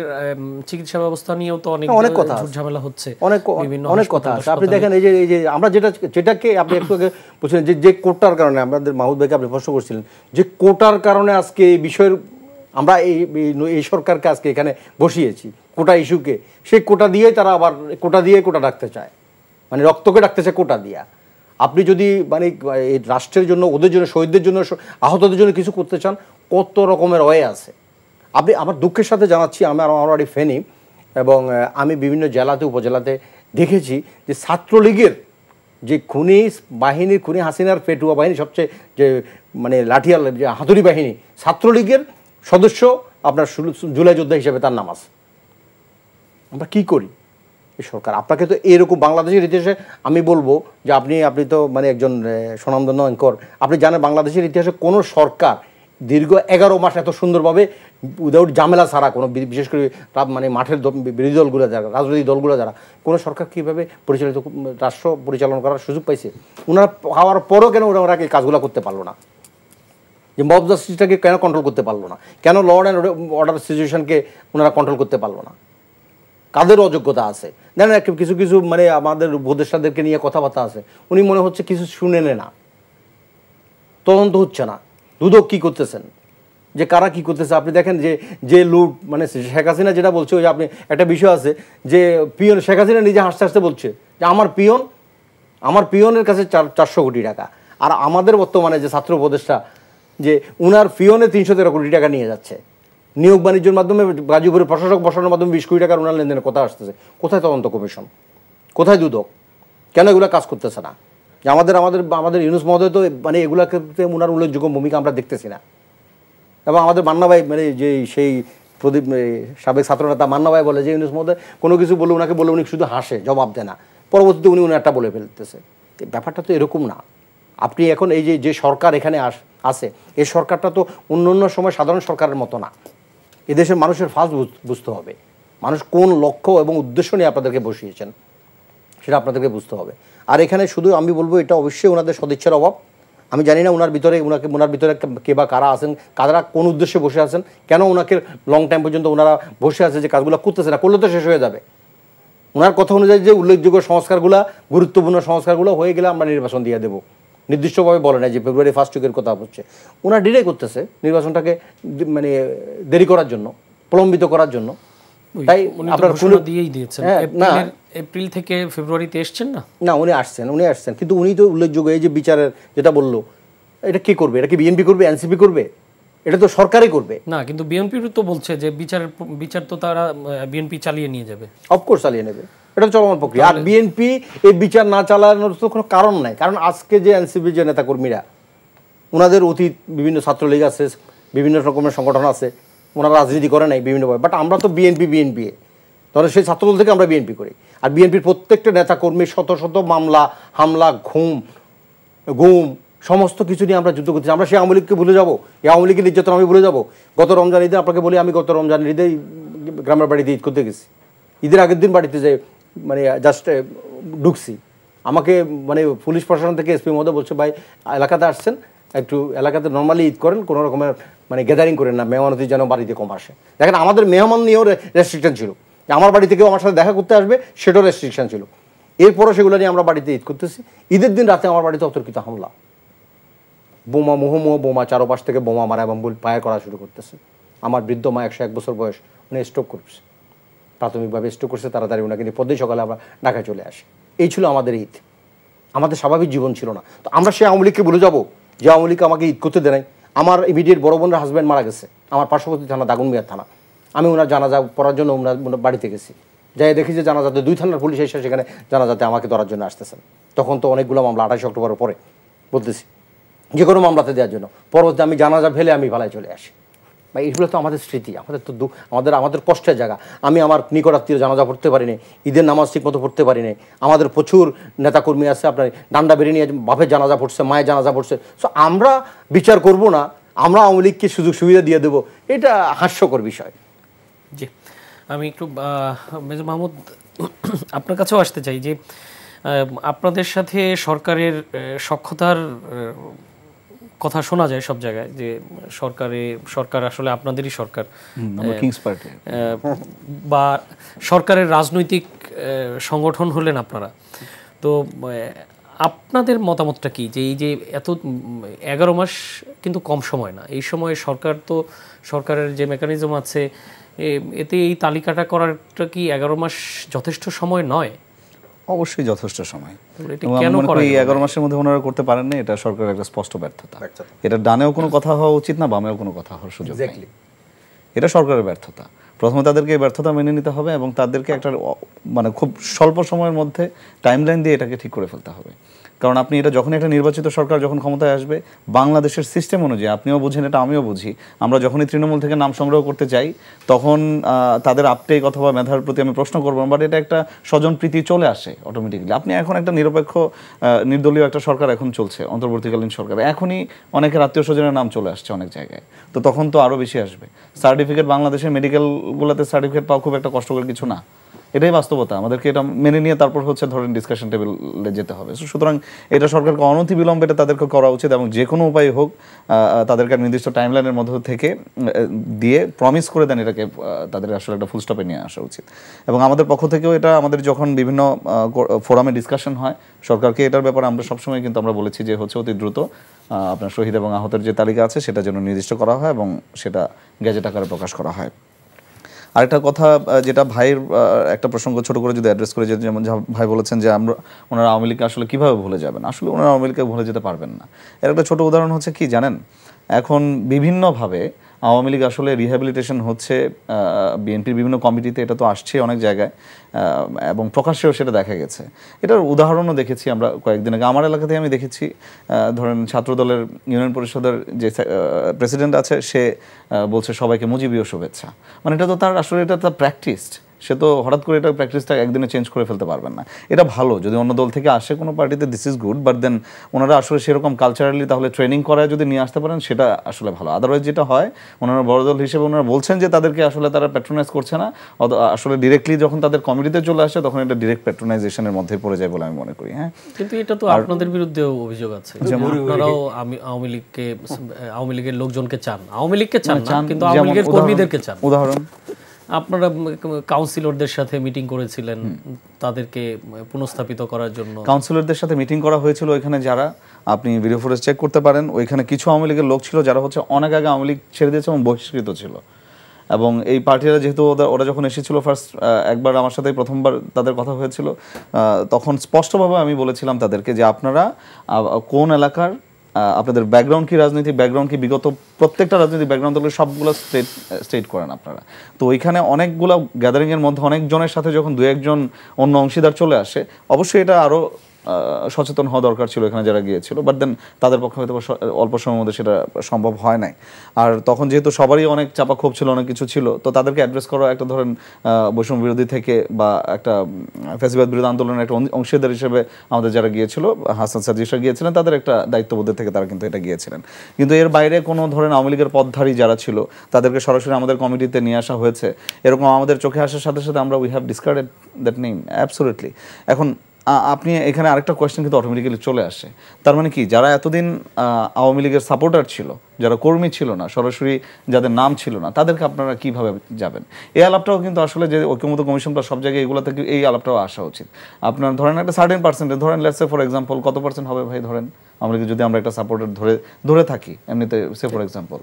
চিকিৎসা ব্যবস্থা নিয়েও তো অনেক কথা ঝামেলা হচ্ছে, অনেক কথা আছে। আপনি দেখেন এই যে আমরা যেটাকে আপনি একটু আগে বলছিলেন যে কোটার কারণে, আমাদের মাহমুদ ভাইকে আপনি প্রশ্ন করছিলেন যে কোটার কারণে আজকে এই বিষয়ের আমরা এই সরকারকে আজকে এখানে বসিয়েছি, কোটা ইস্যুকে, সেই কোটা দিয়েই তারা আবার কোটা ডাকতে চায়, মানে রক্তকে ডাকতে চায় কোটা দিয়া। আপনি যদি মানে এই রাষ্ট্রের জন্য, ওদের জন্য, শহীদদের জন্য, আহতদের জন্য কিছু করতে চান, কত রকমের ওয়ে আছে। আপনি আমার দুঃখের সাথে জানাচ্ছি, আমার বাড়ি ফেনী, এবং আমি বিভিন্ন জেলাতে উপজেলাতে দেখেছি যে ছাত্রলীগের যে খুনি বাহিনীর, খুনি হাসিনার পেটুয়া বাহিনী, সবচেয়ে যে মানে লাঠিয়াল যে হাতুড়ি বাহিনী, ছাত্রলীগের সদস্য আপনার জুলাই যোদ্ধা হিসেবে তার নাম আছে। আমরা কী করি? এই সরকার আপনাকে তো এরকম বাংলাদেশের ইতিহাসে আমি বলবো যে আপনি তো মানে একজন স্বনামধন্য অ্যাঙ্কর, আপনি জানেন বাংলাদেশের ইতিহাসে কোনো সরকার দীর্ঘ 11 মাস এত সুন্দরভাবে উইদাউট ঝামেলা ছাড়া, কোনো বিশেষ করে মানে মাঠের বিরোধী দলগুলো যারা, রাজনৈতিক দলগুলো যারা, কোনো সরকার কীভাবে রাষ্ট্র পরিচালনা করার সুযোগ পাইছে? ওনারা হওয়ার পরও কেন ওরা এই কাজগুলো করতে পারলো না? যে মব জাস্টিসটাকে কেন কন্ট্রোল করতে পারলো না? কেন ল অ্যান্ড অর্ডার সিচুয়েশনকে ওনারা কন্ট্রোল করতে পারলো না? কাদের অযোগ্যতা আছে? জানেন, কিছু কিছু মানে আমাদের উপদেষ্টাদেরকে নিয়ে কথাবার্তা আছে, উনি মনে হচ্ছে কিছু শুনে না, তদন্ত হচ্ছে না, দুদক কী করতেছেন, যে কারা কী করতেছে। আপনি দেখেন যে লুট মানে শেখ হাসিনা যেটা বলছে, ওই যে আপনি একটা বিষয় আছে যে পিয়ন, শেখ হাসিনা নিজে হাসতে হাসতে বলছে যে আমার পিয়নের কাছে 400 কোটি টাকা, আর আমাদের বর্তমানে যে ছাত্র উপদেষ্টা যে উনার পিয়নে 313 কোটি টাকা নিয়ে যাচ্ছে, নিয়োগ বাণিজ্যের মাধ্যমে গাজীপুরে প্রশাসক বসানোর মাধ্যমে 20 কোটি টাকার ওনার লেনদেনের কথা আসতেছে। কোথায় তদন্ত কমিশন, কোথায় দুদক, কেন এগুলো কাজ করতেছে না? যে আমাদের ইউনুস মহোদয় তো মানে এগুলোর ক্ষেত্রে ওনার উল্লেখযোগ্য ভূমিকা আমরা দেখতেছি না। এবং আমাদের মান্না ভাই মানে যে সেই প্রদীপ সাবেক ছাত্রনেতা মান্না ভাই বলে যে ইউনুস মহোদয় কোনো কিছু বলে ওনাকে বলে উনি শুধু হাসে, জবাব দেয় না, পরবর্তীতে উনি একটা বলে ফেলতেছে। ব্যাপারটা তো এরকম না। আপনি এখন এই যে সরকার এখানে আছে, এই সরকারটা তো অন্য সময় সাধারণ সরকারের মতো না। এদেশের মানুষের ফার্স্ট বুঝতে হবে মানুষ কোন লক্ষ্য এবং উদ্দেশ্য নিয়ে আপনাদেরকে বসিয়েছেন, সেটা আপনাদেরকে বুঝতে হবে। আর এখানে শুধু আমি বলবো এটা অবশ্যই ওনাদের সদিচ্ছার অভাব। আমি জানি না ওনার ভিতরে কে বা কারা আছেন, কারা কোন উদ্দেশ্যে বসে আছেন, কেন ওনাকে লং টাইম পর্যন্ত ওনারা বসে আছে যে কাজগুলো করতেছে না, করলে তো শেষ হয়ে যাবে। ওনার কথা অনুযায়ী যে উল্লেখযোগ্য সংস্কারগুলো, গুরুত্বপূর্ণ সংস্কারগুলো হয়ে গেলে আমরা নির্বাচন দিয়ে দেবো, নির্দিষ্টভাবে বলে না যে ফেব্রুয়ারি 1 উইকের কথা হচ্ছে। ওনারা ডিলে করতেছে নির্বাচনটাকে, মানে দেরি করার জন্য, প্রলম্বিত করার জন্য। তাই আপনার ঘোষণা দিয়েই দিয়েছেন এপ্রিল থেকে ফেব্রুয়ারিতে এসছেন না? না, উনি আসছেন, কিন্তু উনি তো উল্লেখযোগ্য এই যে বিচারের যেটা বললো, এটা কে করবে? এটা কি বিএনপি করবে, এনসিপি করবে? এটা তো সরকারই করবে না, কিন্তু বিএনপি তো বলছে যে বিচার তো তারা বিএনপি চালিয়ে নিয়ে যাবে। অফকোর্স চালিয়ে নেবে, এটা চলমান প্রক্রিয়া। আর বিএনপি এই বিচার না চালানোর তো কোনো কারণ নাই, কারণ আজকে যে এনসিপি যে নেতাকর্মীরা, ওনাদের অতীত বিভিন্ন ছাত্রলীগ আছে, বিভিন্ন রকমের সংগঠন আছে, ওনারা রাজনীতি করে নাই বিভিন্নভাবে, বাট আমরা তো বিএনপি ধরেন সেই ছাত্রদল থেকে আমরা বিএনপি করি। আর বিএনপির প্রত্যেকটা নেতাকর্মী শত শত মামলা, হামলা, গুম সমস্ত কিছু নিয়ে আমরা যুদ্ধ করতেছি। আমরা সেই আওয়ামী লীগকে ভুলে যাবো? এই আওয়ামী লীগের নির্যাতন আমি ভুলে যাবো? গত রমজান ঈদে আপনাকে বলি, আমি গত রমজান ঈদেই গ্রামের বাড়িতে ঈদ করতে গেছি। ঈদের আগের দিন বাড়িতে যাই, মানে জাস্ট ঢুকছি, আমাকে মানে পুলিশ প্রশাসন থেকে এসপি মহোদয় বলছে, ভাই এলাকাতে আসছেন, একটু এলাকাতে নর্মালি ঈদ করেন, কোনো রকমের মানে গ্যাদারিং করেন না, মেহমান অতিথি যেন বাড়িতে কম আসে। দেখেন, আমাদের মেহমান নিয়েও রেস্ট্রিকশন ছিল, আমার বাড়ি থেকেও আমার সাথে দেখা করতে আসবে সেটাও রেস্ট্রিকশন ছিল। এরপরও সেগুলো নিয়ে আমরা বাড়িতে ঈদ করতেছি। ঈদের দিন রাতে আমার বাড়িতে অতর্কিত হামলা, বোমা, মুহুর্মুহু বোমা, চারপাশ থেকে বোমা মারা এবং ফায়ার করা শুরু করতেছে। আমার বৃদ্ধ মা, 101 বছর বয়স, উনি স্ট্রোক করছে, প্রাথমিকভাবে স্ট্রোক করছে। তাড়াতাড়ি ওনাকে নিয়ে পরদিন সকালে আমরা ঢাকায় চলে আসি। এই ছিল আমাদের ঈদ, আমাদের স্বাভাবিক জীবন ছিল না। তো আমরা সেই আওয়ামী লীগকে ভুলে যাবো যে আওয়ামী লীগ আমাকে ঈদ করতে দেয় নাই? আমার ইমিডিয়েট বড় বোনের হাজব্যান্ড মারা গেছে আমার পার্শ্ববর্তী থানা, দাগনমিয়ার থানা। আমি ওনার জানাজা পড়ার জন্য ওনার বাড়িতে গেছি, যাই দেখি যে জানাজাতে 2 থানার পুলিশ এসে সেখানে জানাজাতে আমাকে ধরার জন্য আসতেছেন। তখন তো অনেকগুলো মামলা, 28 অক্টোবরের পরে বলতেছি, যে কোনো মামলাতে দেওয়ার জন্য। পরবর্তী আমি জানাজা ফেলে আমি ভালায় চলে আসি। বা এইগুলো তো আমাদের স্মৃতি, আমাদের তো আমাদের কষ্টের জায়গা। আমি আমার নিকটাত্মীয় জানাজা পড়তে পারি নাই, ঈদের নামাজ ঠিক মতো পড়তে পারি নাই। আমাদের প্রচুর নেতাকর্মী আছে, আপনার ডান্ডা বেরিয়ে নিয়ে বাপের জানাজা পড়ছে, মায়ের জানাজা পড়ছে। সো আমরা বিচার করব না, আমরা আওয়ামী লীগকে সুযোগ সুবিধা দিয়ে দেবো, এটা হাস্যকর বিষয়। জি, আমি একটু মেজর মাহমুদ আপনার কাছেও আসতে চাই যে আপনাদের সাথে সরকারের সখ্যতার কথা শোনা যায় সব জায়গায়, যে সরকার আসলে আপনাদেরই সরকার, কিংস পার্টি বা সরকারের রাজনৈতিক সংগঠন হলেন আপনারা। তো আপনাদের মতামতটা কি, যে এই যে এত 11 মাস কিন্তু কম সময় না, এই সময়ে সরকারের যে মেকানিজম আছে, এতে এই তালিকাটা করাটা কি 11 মাস যথেষ্ট সময় নয়? অবশ্যই যথেষ্ট সময়। কেন এই 11 মাসের মধ্যে ওনারা করতে পারেন না, এটা সরকারের একটা স্পষ্ট ব্যর্থতা। এটা ডানেও কোনো কথা হওয়া উচিত না, বামেও কোনো কথা হওয়ার সুযোগ নেই। এটা সরকারের ব্যর্থতা। প্রথমে তাদেরকে এই ব্যর্থতা মেনে নিতে হবে এবং তাদেরকে একটা মানে খুব স্বল্প সময়ের মধ্যে টাইমলাইন দিয়ে এটাকে ঠিক করে ফেলতে হবে। কারণ আপনি এটা যখন একটা নির্বাচিত সরকার যখন ক্ষমতায় আসবে, বাংলাদেশের সিস্টেম অনুযায়ী, আপনিও বুঝেন এটা, আমিও বুঝি, আমরা যখনই তৃণমূল থেকে নাম সংগ্রহ করতে চাই তখন তাদের আপটেক অথবা মেধার প্রতি আমি প্রশ্ন করবো, বাট এটা একটা স্বজনপ্রীতি চলে আসে অটোমেটিক্যালি। আপনি এখন একটা নিরপেক্ষ নির্দলীয় একটা সরকার এখন চলছে, অন্তর্বর্তীকালীন সরকার, এখনই অনেকের আত্মীয় স্বজনের নাম চলে আসছে অনেক জায়গায়, তো তখন তো আরও বেশি আসবে। সার্টিফিকেট, বাংলাদেশের মেডিকেলগুলোতে সার্টিফিকেট পাওয়া খুব একটা কষ্টকর কিছু না, এটাই বাস্তবতা। আমাদেরকে এটা মেনে নিয়ে তারপর ধরেন ডিসকাশন টেবিলে যেতে হবে। সুতরাং এটা সরকারকে অনতি বিলম্বে এটা তাদেরকে করা উচিত এবং যে কোনো উপায় হোক তাদেরকে নির্দিষ্ট টাইমলাইনের মধ্য থেকে দিয়ে প্রমিস করে দেন এটাকে তাদের আসলে একটা ফুল স্টপে নিয়ে আসা উচিত। এবং আমাদের পক্ষ থেকেও এটা আমাদের যখন বিভিন্ন ফোরামে ডিসকাশন হয় সরকারকে এটার ব্যাপারে আমরা সবসময় কিন্তু আমরা বলেছি যে অতি দ্রুত আপনার শহীদ এবং আহতের যে তালিকা আছে সেটা যেন নির্দিষ্ট করা হয় এবং সেটা গ্যাজেট আকারে প্রকাশ করা হয়। আরেকটা কথা, যেটা ভাইয়ের একটা প্রসঙ্গ ছোট করে যদি অ্যাড্রেস করে, যেমন ভাই বলেছেন যে ওনারা আওয়ামী লীগকে আসলে কীভাবে ভুলে যাবেন, আসলে ওনারা আওয়ামী লীগকে ভুলে যেতে পারবেন না। এর একটা ছোট উদাহরণ হচ্ছে কি জানেন, এখন বিভিন্নভাবে আওয়ামী লীগ আসলে রিহ্যাবিলিটেশন হচ্ছে বিএনপির বিভিন্ন কমিটিতে, এটা তো আসছে অনেক জায়গায় এবং প্রকাশ্যেও সেটা দেখা গেছে। এটার উদাহরণও দেখেছি আমরা কয়েকদিন আগে আমার এলাকাতে। আমি দেখেছি ধরেন ছাত্রদলের ইউনিয়ন পরিষদের যে প্রেসিডেন্ট আছে সে বলছে সবাইকে মুজিবীয় শুভেচ্ছা, মানে এটা তো তার আসলে এটা তার প্র্যাকটিসড, সে তো হঠাৎ করে এটা প্র্যাকটিসটা একদিনে চেঞ্জ করে ফেলতে পারবেন না। এটা ভালো যদি অন্য দল থেকে আসে কোনো পার্টিতে, this is good, but then ওনারা আসলে সেরকম কালচারালি তাহলে ট্রেনিং করায় যদি নিয়ে আসতে পারেন সেটা আসলে ভালো। আদারওয়াইজ যেটা হয়, ওনারা বড় দল হিসেবে ওনারা বলছেন যে তাদেরকে আসলে তারা প্যাট্রোনাইজ করছে না, আসলে ডিরেক্টলি যখন তাদের কমিটিতে চলে আসে তখন এটা ডিরেক্ট প্যাট্রোনাইজেশনের মধ্যে পড়ে যায় বলে আমি মনে করি। হ্যাঁ, কিন্তু এটা তো আপনাদের বিরুদ্ধেও অভিযোগ আছে, আপনারাও আওয়ামী লীগের লোকজনকে চান, আওয়ামী লীগকে চান না কিন্তু আওয়ামী লীগের কর্মীদেরকে চান। উদাহরণ, আপনারা কাউন্সিলরদের সাথে মিটিং করেছিলেন তাদেরকে পুনঃস্থাপিত করার জন্য। কাউন্সিলরদের সাথে মিটিং করা হয়েছিল ওইখানে, যারা আপনি ভিডিও ফুটেজ চেক করতে পারেন, ওইখানে কিছু আওয়ামী লীগের লোক ছিল যারা হচ্ছে অনেক আগে আওয়ামী লীগ ছেড়ে দিয়েছে এবং বহিষ্কৃত ছিল। এবং এই পার্টিরা যেহেতু ওরা যখন এসেছিল ফার্স্ট একবার আমার সাথে প্রথমবার তাদের কথা হয়েছিল, তখন স্পষ্টভাবে আমি বলেছিলাম তাদেরকে যে আপনারা কোন এলাকার, আপনাদের ব্যাকগ্রাউন্ড কি, রাজনৈতিক ব্যাকগ্রাউন্ড কি, বিগত প্রত্যেকটা রাজনৈতিক ব্যাকগ্রাউন্ড থেকে সবগুলো স্টেট করেন আপনারা। তো ওইখানে অনেকগুলো গ্যাদারিংয়ের মধ্যে অনেকজনের সাথে যখন দু একজন অন্য অংশীদার চলে আসে, অবশ্যই এটা আরও সচেতন হওয়া দরকার ছিল এখানে যারা গিয়েছিল, বাট দেন তাদের পক্ষে হয়তো অল্প সময়ের মধ্যে সেটা সম্ভব হয় নাই। আর তখন যেহেতু সবারই অনেক চাপা ক্ষোভ ছিল, অনেক কিছু ছিল, তো তাদেরকে অ্যাড্রেস করা একটা ধরেন বৈষম্য বিরোধী থেকে বা একটা ফ্যাসিবাদ বিরোধী আন্দোলনের একটা অংশীদার হিসেবে আমাদের যারা গিয়েছিল, হাসান সাজিশা গিয়েছিলেন, তাদের একটা দায়িত্ববোধের থেকে তারা কিন্তু এটা গিয়েছিলেন। কিন্তু এর বাইরে কোনো ধরেন আওয়ামী লীগের পদধারী যারা ছিল তাদেরকে সরাসরি আমাদের কমিটিতে নিয়ে আসা হয়েছে, এরকম আমাদের চোখে আসার সাথে সাথে আমরা we have discarded that name absolutely. এখন আপনি এখানে আরেকটা কোয়েশ্চেন কিন্তু অটোমেটিক্যালি চলে আসে, তার মানে কি যারা এতদিন আওয়ামী লীগের সাপোর্টার ছিল, যারা কর্মী ছিল না, সরাসরি যাদের নাম ছিল না, তাদেরকে আপনারা কিভাবে যাবেন? এই আলাপটাও কিন্তু আসলে যে ঐক্যমত্য কমিশন বা সব জায়গায় এগুলো থেকে এই আলাপটাও আসা উচিত। আপনার ধরেন একটা সার্টেন পার্সেন্টেজ, ধরেন লেটস সে ফর এক্সাম্পল কত পার্সেন্ট হবে ভাই, ধরেন আমরা যদি আমরা একটা সাপোর্টার ধরে থাকি এমনিতে, সে ফর এক্সাম্পল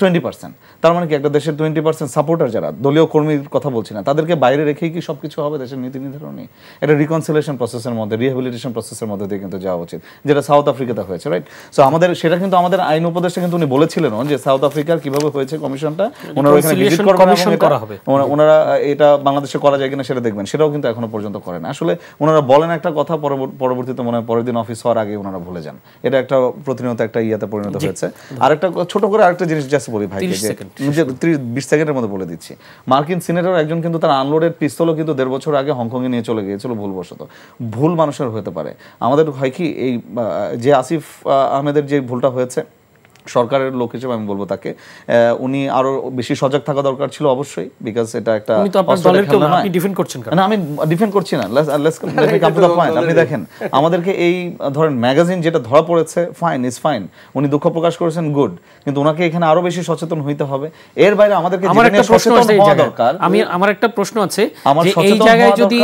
20%, তার মানে কি একটা দেশের 20% সাপোর্টার যারা, দলীয় কর্মীর কথা বলছি না, তাদেরকে বাইরে রেখেই কি সবকিছু হবে দেশের নীতি নির্ধারণী? এটা রিকনসিলিয়েশন প্রসেসের মধ্যে, রিহ্যাবিলিটেশন প্রসেসের মধ্যে দিয়ে কিন্তু যাওয়া উচিত, যেটা সাউথ আফ্রিকাতে হয়েছে, রাইট? সো আমাদের সেটা কিন্তু আমাদের আইন উপদেষ্টা কিন্তু উনি বলেছিলেন যে সাউথ আফ্রিকার কিভাবে হয়েছে কমিশনটা, ওনারা ওখানে ভিজিট করবেন এবং ওনারা এটা বাংলাদেশে করা যায় কিনা সেটা দেখবেন, সেটাও কিন্তু এখনো পর্যন্ত করে না। আসলে ওনারা বলেন একটা কথা, পরবর্তীতে মনে হয় পরের দিন অফিস হওয়ার আগে ওনারা ভুলে যান। এটা একটা প্রতিনিয়ত একটা ইয়াতে পরিণত হয়েছে। আরেকটা ছোট করে আরেকটা জিনিস জাস্ট বলি ভাই, যে 20 সেকেন্ডের মধ্যে বলে দিচ্ছি, মার্কিন সিনেটর একজন কিন্তু তার আনলোডেড পিস্তলও কিন্তু 1.5 বছর আগে হংকংয়ে নিয়ে চলে গিয়েছিল ভুলবশত। ভুল মানুষের হতে পারে, আমাদের হয় কি এই যে আসিফ আহমেদের যে ভুলটা হয়েছে, সরকারের লোক হিসেবে আমি বলবো তাকে উনি আরো বেশি সজাগ থাকা দরকার ছিল অবশ্যই, বিকজ এটা একটা আমি ডিফেন্ড করছি না, আপনি দেখেন আমাদেরকে এই ধরেন ম্যাগাজিন যেটা ধরা পড়েছে, ফাইন ইজ ফাইন, উনি দুঃখ প্রকাশ করেছেন, গুড, কিন্তু ওনাকে এখানে আরো বেশি সচেতন হইতে হবে। এর বাইরে আমাদেরকে সচেতন হওয়া দরকার। আমার একটা প্রশ্ন আছে যে এই জায়গায় যদি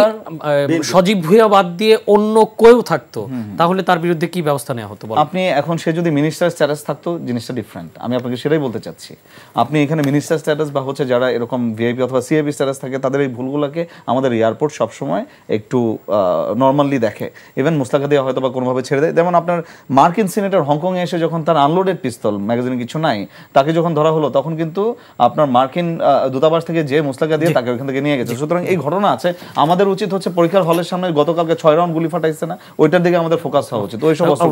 সজীব ভুঁইয়া বাদ দিয়ে অন্য কেউ থাকতো তাহলে তার বিরুদ্ধে কি ব্যবস্থা নেওয়া হতো? আপনি এখন সে যদি মিনিস্টার স্ট্যাটাস থাকতো জিনিসটা ডিফারেন্ট, আমি আপনাকে সেটাই বলতে চাচ্ছি। আপনি এখানে মিনিস্টার স্ট্যাটাস বা হচ্ছে যারা এরকম ভিআইপি অথবা সিআইপি স্ট্যাটাস থাকে, তাদের এই ভুলগুলোকে আমাদের এয়ারপোর্ট সবসময় একটু নর্মালি দেখে, ইভেন মুস্তাকা দিয়ে হয়তো বা কোনোভাবে ছেড়ে দেয়। যেমন আপনার মার্কিন সিনেটর হংকংয়ে এসে যখন তার আনলোডেড পিস্তল, ম্যাগাজিনে কিছু নাই, তাকে যখন ধরা হলো তখন কিন্তু আপনার মার্কিন দূতাবাস থেকে যে মুস্তাকা দিয়ে তাকে ওইখান থেকে নিয়ে গেছে। সুতরাং এই ঘটনা আছে, আমাদের উচিত হচ্ছে পরীক্ষার হলের সামনে গতকালকে 6 রাউন্ড গুলি ফাটাইছে না, ওইটার দিকে আমাদের ফোকাস হওয়া উচিত। ওই সমস্ত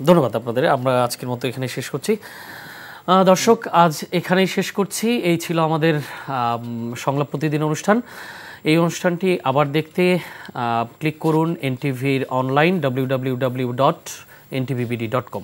ধন্যবাদ আপনাদের। আমরা আজকের মতো এখানে শেষ করছি। দর্শক, আজ এখানেই শেষ করছি। এই ছিল আমাদের সংলাপ প্রতিদিন অনুষ্ঠান। এই অনুষ্ঠানটি আবার দেখতে ক্লিক করুন এনটিভির অনলাইন www.ntvbd.com।